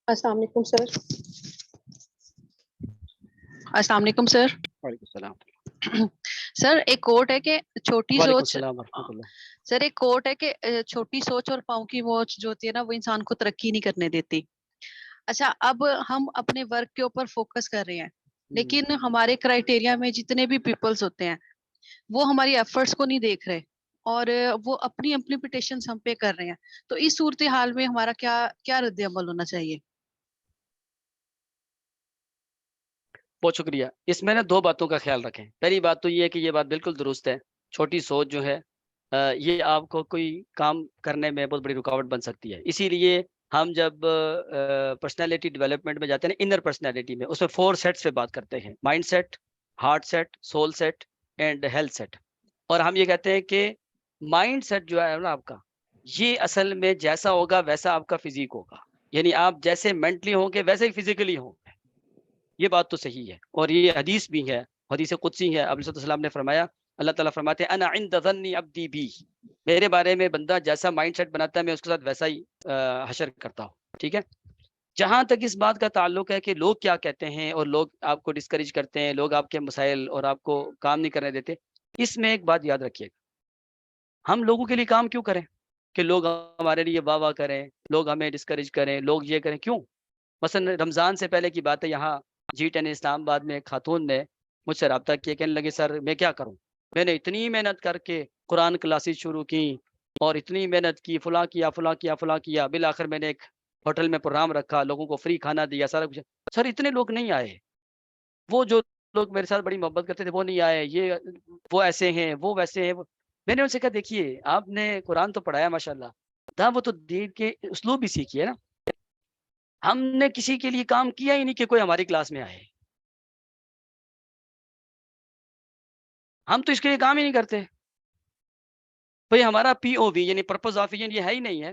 السلام علیکم سر. السلام علیکم سر. وعلیکم السلام. سر ایک کوٹ ہے کہ چھوٹی وعلیکم سوچ السلام ورحمۃ اللہ. سر ایک کوٹ ہے کہ چھوٹی سوچ اور پاؤں کی موچ جو ہوتی ہے نا وہ انسان کو ترقی نہیں کرنے دیتی. اچھا اب ہم اپنے ورک کے اوپر فوکس کر رہے ہیں لیکن ہمارے کرائٹیریا میں جتنے بھی پیپلز ہوتے ہیں وہ ہماری ایفرٹس کو نہیں دیکھ رہے اور وہ اپنی امپلیمنٹیشن ہم پہ کر رہے ہیں. تو اس صورتحال میں ہمارا کیا رد عمل ہونا چاہیے؟ بہت شکریہ. اس میں نا دو باتوں کا خیال رکھیں. پہلی بات تو یہ ہے کہ یہ بات بالکل درست ہے. چھوٹی سوچ جو ہے یہ آپ کو کوئی کام کرنے میں بہت بڑی رکاوٹ بن سکتی ہے. اسی لیے ہم جب پرسنالٹی ڈیولپمنٹ میں جاتے ہیں نا انر پرسنالٹی میں اس میں 4 سیٹس پہ بات کرتے ہیں. Mindset, heart set, soul set and health set. اور ہم یہ کہتے ہیں کہ مائنڈ سیٹ جو ہے نا آپ کا یہ اصل میں جیسا ہوگا ویسا آپ کا فزیک ہوگا. یعنی آپ جیسے مینٹلی ہوں گے ویسے ہی فزیکلی ہوں گے. یہ بات تو صحیح ہے اور یہ حدیث بھی ہے, حدیث قدسی ہے. ابو صلی اللہ نے فرمایا, اللہ تعالیٰ فرماتے ہیں انا عند ظن عبدی بی, میرے بارے میں بندہ جیسا مائنڈ سیٹ بناتا ہے میں اس کے ساتھ ویسا ہی حشر کرتا ہوں. ٹھیک ہے. جہاں تک اس بات کا تعلق ہے کہ لوگ کیا کہتے ہیں اور لوگ آپ کو ڈسکریج کرتے ہیں, لوگ آپ کے مسائل اور آپ کو کام نہیں کرنے دیتے, اس میں ایک بات یاد رکھیے گا, ہم لوگوں کے لیے کام کیوں کریں کہ لوگ ہمارے لیے واہ واہ کریں, لوگ ہمیں ڈسکریج کریں, لوگ یہ کریں, کیوں؟ مثلا رمضان سے پہلے کی بات ہے, یہاں G10 اسلام آباد میں ایک خاتون نے مجھ سے رابطہ کیا, کہنے لگے سر میں کیا کروں, میں نے اتنی محنت کر کے قرآن کلاسز شروع کی اور اتنی محنت کی, فلاں کیا, بالآخر میں نے ایک ہوٹل میں پروگرام رکھا, لوگوں کو فری کھانا دیا, سارا کچھ. سر اتنے لوگ نہیں آئے, وہ جو لوگ میرے ساتھ بڑی محبت کرتے تھے وہ نہیں آئے, یہ وہ ایسے ہیں وہ ویسے ہیں. میں نے ان سے کہا دیکھیے آپ نے قرآن تو پڑھایا ماشاءاللہ, تھا وہ تو دین کے اسلوب بھی سیکھیے نا. ہم نے کسی کے لیے کام کیا ہی نہیں کہ کوئی ہماری کلاس میں آئے, ہم تو اس کے لیے کام ہی نہیں کرتے. بھئی ہمارا POV یعنی پرپز آف یہ ہے ہی نہیں ہے.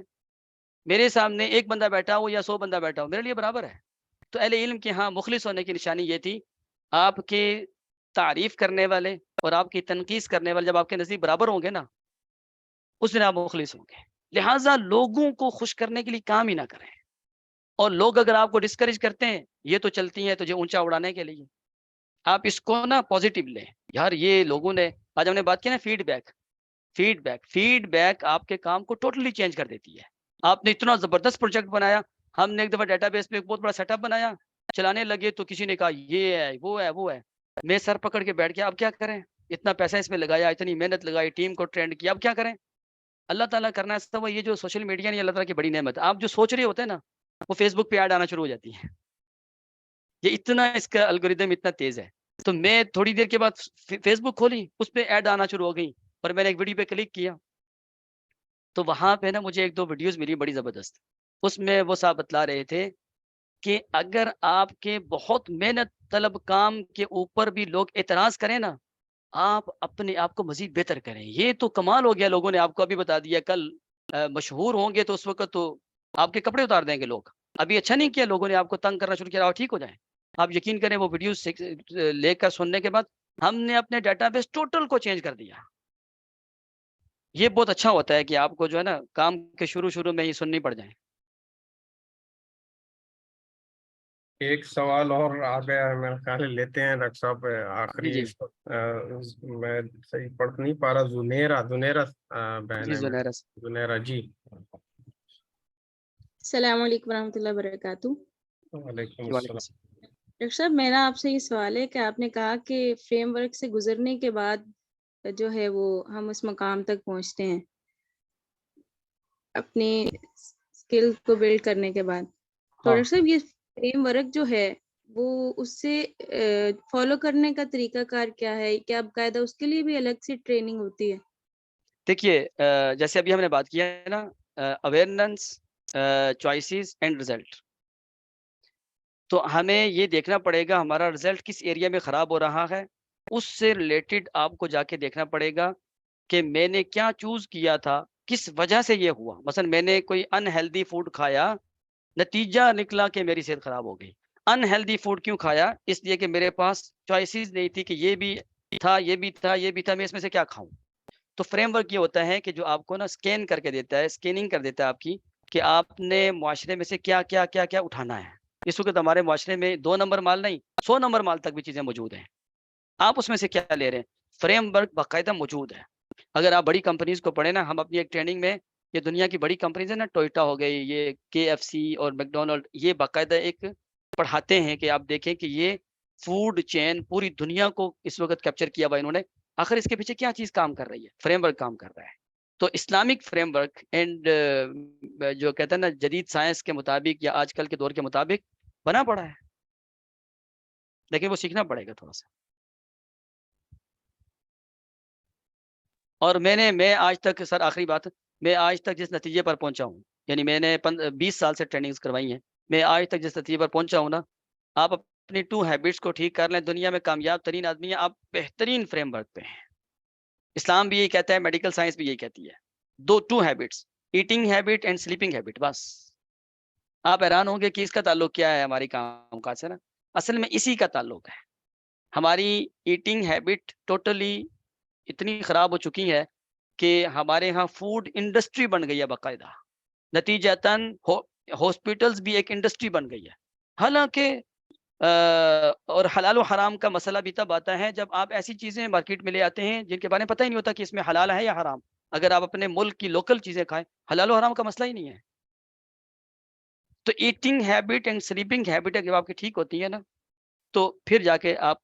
میرے سامنے ایک بندہ بیٹھا ہو یا 100 بندہ بیٹھا ہو میرے لیے برابر ہے. تو اہل علم کے ہاں مخلص ہونے کی نشانی یہ تھی, آپ کے تعریف کرنے والے اور آپ کی تنقید کرنے والے جب آپ کے نزدیک برابر ہوں گے نا اس دن آپ مخلص ہوں گے. لہٰذا لوگوں کو خوش کرنے کے لیے کام ہی نہ کریں, اور لوگ اگر آپ کو ڈسکریج کرتے ہیں یہ تو چلتی ہیں تجھے اونچا اڑانے کے لیے, آپ اس کو نا پازیٹیو لیں. یار یہ لوگوں نے آج ہم نے بات کی نا فیڈ بیک آپ کے کام کو ٹوٹلی چینج کر دیتی ہے. آپ نے اتنا زبردست پروجیکٹ بنایا, ہم نے ایک دفعہ ڈیٹا بیس پہ ایک بہت بڑا سیٹ اپ بنایا, چلانے لگے تو کسی نے کہا یہ ہے وہ ہے, میں سر پکڑ کے بیٹھ گیا, اب کیا کریں, اتنا پیسہ اس میں لگایا, اتنی محنت لگائی, ٹیم کو ٹرینڈ کیا, اب کیا کریں. اللہ تعالیٰ کرنا ہے وہ, یہ جو سوشل میڈیا نہیں اللہ تعالیٰ کی بڑی نعمت ہے. آپ جو سوچ رہے ہوتے ہیں نا وہ فیس بک پہ ایڈ آنا شروع ہو جاتی ہے. یہ اتنا اس کا الگوریدم اتنا تیز ہے. تو میں تھوڑی دیر کے بعد فیس بک کھولی, اس پہ ایڈ آنا شروع ہو گئی, اور میں نے ایک ویڈیو پہ کلک کیا تو وہاں پہ نا مجھے 1-2 ویڈیوز ملی بڑی زبردست. اس میں وہ صاحب بتلا رہے تھے کہ اگر آپ کے بہت محنت طلب کام کے اوپر بھی لوگ اعتراض کریں نا, آپ اپنے آپ کو مزید بہتر کریں. یہ تو کمال ہو گیا, لوگوں نے آپ کو ابھی بتا دیا, کل مشہور ہوں گے تو اس وقت تو آپ کے کپڑے اتار دیں گے لوگ. ابھی اچھا نہیں کیا لوگوں نے, آپ کو تنگ کرنا شروع کیا, ٹھیک ہو جائیں. آپ یقین کریں وہ ویڈیوز لے کر سننے کے بعد ہم نے اپنے ڈیٹا بیس ٹوٹل کو چینج کر دیا. یہ بہت اچھا ہوتا ہے کہ آپ کو جو ہے نا کام کے شروع میں ہی سننی پڑ جائیں. ایک سوال اور آ گیا ہے, میرے خیال ہے لیتے ہیں ڈاکٹر صاحب آخری. جی میں صحیح پڑھ نہیں پا رہا, زنیرہ بہن جی ہے, زنیرہ جی. السلام علیکم ورحمۃ اللہ وبرکاتہ. وعلیکم وعلیکم السلام. السلام. ڈاکٹر صاحب میرا آپ سے یہ سوال ہے کہ آپ نے کہا کہ فریم ورک سے گزرنے کے بعد جو ہے وہ ہم اس مقام تک پہنچتے ہیں اپنی اسکل کو بلڈ کرنے کے بعد. تو ڈاکٹر صاحب یہ فریم ورک جو ہے وہ اس سے فالو کرنے کا طریقہ کار کیا ہے, کیا باقاعدہ اس کے لیے بھی الگ سے ٹریننگ ہوتی ہے؟ دیکھیے جیسے ابھی ہم نے بات کیا ہے نا اویئرنیس, چوائسیز اینڈ رزلٹ, تو ہمیں یہ دیکھنا پڑے گا ہمارا رزلٹ کس ایریا میں خراب ہو رہا ہے, اس سے ریلیٹڈ آپ کو جا کے دیکھنا پڑے گا کہ میں نے کیا چوز کیا تھا, کس وجہ سے یہ ہوا. مثلا میں نے کوئی انہیلدی فوڈ کھایا, نتیجہ نکلا کہ میری صحت خراب ہو گئی. انہیلدی فوڈ کیوں کھایا؟ اس لیے کہ میرے پاس چوائسیز نہیں تھی کہ یہ بھی تھا، یہ بھی تھا، یہ بھی تھا، میں اس میں سے کیا کھاؤں. تو فریم ورک یہ ہوتا ہے کہ جو آپ کو نا اسکین کر کے دیتا ہے، اسکیننگ کر دیتا ہے آپ کی، کہ آپ نے معاشرے میں سے کیا کیا کیا کیا اٹھانا ہے. اس وقت ہمارے معاشرے میں 2 نمبر مال نہیں، 100 نمبر مال تک بھی چیزیں موجود ہیں. آپ اس میں سے کیا لے رہے ہیں؟ فریم ورک باقاعدہ موجود ہے. اگر آپ بڑی کمپنیز کو پڑھیں نا، ہم اپنی ایک ٹریننگ میں، یہ دنیا کی بڑی کمپنیز ہیں نا، ٹوئوٹا ہو گئی، یہ KFC اور میکڈونلڈ، یہ باقاعدہ ایک پڑھاتے ہیں کہ آپ دیکھیں کہ یہ فوڈ چین پوری دنیا کو اس وقت کیپچر کیا ہوا انہوں نے. آخر اس کے پیچھے کیا چیز کام کر رہی ہے؟ فریم ورک کام کر رہا ہے. تو اسلامک فریم ورک اینڈ جو کہتے ہیں نا جدید سائنس کے مطابق یا آج کل کے دور کے مطابق بنا پڑا ہے، لیکن وہ سیکھنا پڑے گا تھوڑا سا. اور میں آج تک سر، آخری بات، میں آج تک جس نتیجے پر پہنچا ہوں، یعنی میں نے 20 سال سے ٹریننگز کروائی ہیں، میں آج تک جس نتیجے پر پہنچا ہوں نا، آپ اپنی 2 ہیبٹس کو ٹھیک کر لیں، دنیا میں کامیاب ترین آدمی ہیں آپ، بہترین فریم ورک پہ ہیں. اسلام بھی یہی کہتا ہے، میڈیکل سائنس بھی یہی کہتی ہے. 2 habits, eating habit and sleeping habit. بس آپ حیران ہوں گے کہ اس کا تعلق کیا ہے ہماری کام کاج سے نا. اصل میں اسی کا تعلق ہے. ہماری ایٹنگ ہیبٹ ٹوٹلی اتنی خراب ہو چکی ہے کہ ہمارے ہاں فوڈ انڈسٹری بن گئی ہے باقاعدہ. نتیجتاً ہاسپٹلز بھی ایک انڈسٹری بن گئی ہے. حالانکہ اور حلال و حرام کا مسئلہ بھی تب آتا ہے جب آپ ایسی چیزیں مارکیٹ میں لے آتے ہیں جن کے بارے میں پتہ ہی نہیں ہوتا کہ اس میں حلال ہے یا حرام. اگر آپ اپنے ملک کی لوکل چیزیں کھائیں، حلال و حرام کا مسئلہ ہی نہیں ہے. تو eating habit and sleeping habit جب آپ کی ٹھیک ہوتی ہے نا، تو پھر جا کے آپ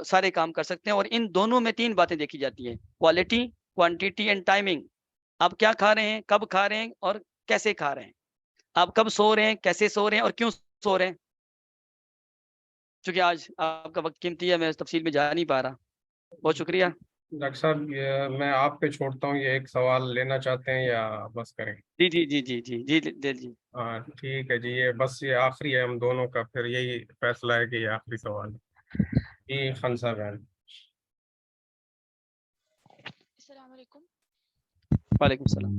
سارے کام کر سکتے ہیں. اور ان دونوں میں 3 باتیں دیکھی جاتی ہیں: کوالٹی، کوانٹیٹی اینڈ ٹائمنگ. آپ کیا کھا رہے ہیں، کب کھا رہے ہیں اور کیسے کھا رہے ہیں. آپ کب سو رہے ہیں، کیسے سو رہے ہیں اور کیوں سو رہے ہیں. چونکہ آج آپ کا وقت قیمتی ہے، میں اس تفصیل میں جا نہیں پا رہا. بہت شکریہ. ڈاکٹر صاحب میں آپ پہ چھوڑتا ہوں، یہ ایک سوال لینا چاہتے ہیں یا بس کریں؟ جی جی جی جی جی جی جی جی. ہاں ٹھیک ہے جی، یہ بس یہ آخری ہے ہم دونوں کا، پھر یہی فیصلہ ہے کہ یہ آخری سوال ہے. جی خنسا بہن. السلام علیکم. وعلیکم السلام.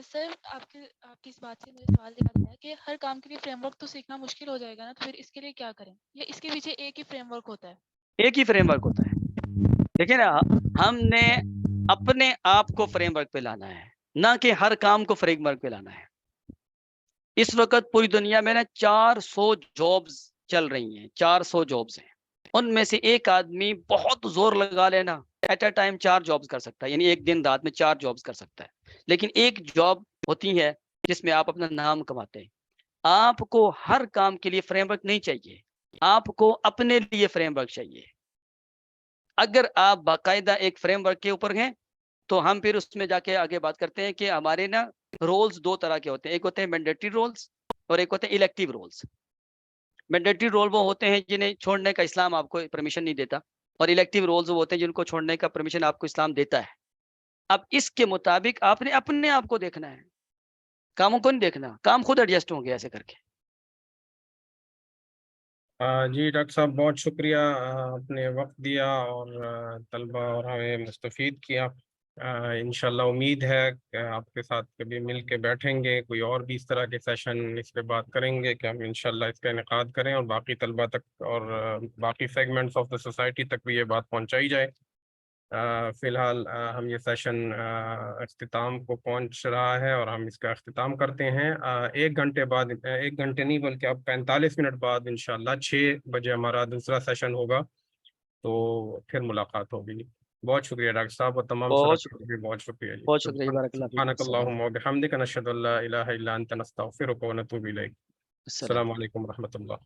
سر آپ کی اس بات سے میرے سوال یاد آیا کہ ہر کام کے لیے فریم ورک تو سیکھنا مشکل ہو جائے گا نا، تو پھر اس کے لیے کیا کریں، یا اس کے پیچھے ایک ہی فریم ورک ہوتا ہے؟ ایک ہی فریم ورک ہوتا ہے. دیکھیں نا، ہم نے اپنے آپ کو فریم ورک پہ لانا ہے، نہ کہ ہر کام کو فریم ورک پہ لانا ہے. اس وقت پوری دنیا میں نا 400 جابز چل رہی ہیں، 400 جابز ہیں. ان میں سے ایک آدمی بہت زور لگا لینا ایٹ اے ٹائم 4 جابز کر سکتا ہے، یعنی ایک دن رات میں 4 جابز کر سکتا ہے. لیکن ایک جاب ہوتی ہے جس میں آپ اپنا نام کماتے ہیں. آپ کو ہر کام کے لیے فریم ورک نہیں چاہیے، آپ کو اپنے لیے فریم ورک چاہیے. اگر آپ باقاعدہ ایک فریم ورک کے اوپر ہیں تو ہم پھر اس میں جا کے آگے بات کرتے ہیں کہ ہمارے نا رولز 2 طرح کے ہوتے ہیں. ایک ہوتے ہیں مینڈیٹری رولز اور ایک ہوتے ہیں الیکٹیو رولز. مینڈیٹری رول وہ ہوتے ہیں جنہیں چھوڑنے کا اسلام آپ کو پرمیشن نہیں دیتا، اور الیکٹیو رولز وہ ہوتے ہیں جن کو چھوڑنے کا پرمیشن آپ کو اسلام دیتا ہے. اب اس کے مطابق آپ نے اپنے آپ کو دیکھنا ہے، کاموں کو نہیں دیکھنا. کام خود ایڈجسٹ ہوں گے ایسے کر کے. جی ڈاکٹر صاحب بہت شکریہ، آپ نے وقت دیا اور طلبہ اور ہمیں مستفید کیا. انشاءاللہ امید ہے کہ آپ کے ساتھ کبھی مل کے بیٹھیں گے، کوئی اور بھی اس طرح کے سیشن اس پہ بات کریں گے کہ ہم انشاءاللہ اس کا انعقاد کریں اور باقی طلبہ تک اور باقی سیگمنٹس آف دا سوسائٹی تک بھی یہ بات پہنچائی جائے. فی الحال ہم یہ سیشن اختتام کو پہنچ رہا ہے اور ہم اس کا اختتام کرتے ہیں. 1 گھنٹے بعد، 1 گھنٹے نہیں بلکہ اب 45 منٹ بعد انشاءاللہ 6 بجے ہمارا دوسرا سیشن ہوگا، تو پھر ملاقات ہوگی. بہت شکریہ ڈاکٹر صاحب اور تمام بہت ساتھیوں شکریہ، کو بھی بہت شکریہ جی. بہت شکریہ. بارک اللہ فیک. سبحانک اللہم و بحمدک، نشہد ان لا الہ الا انت، نستغفرک و نتوب الیک. السلام السلام علیکم و رحمۃ اللہ.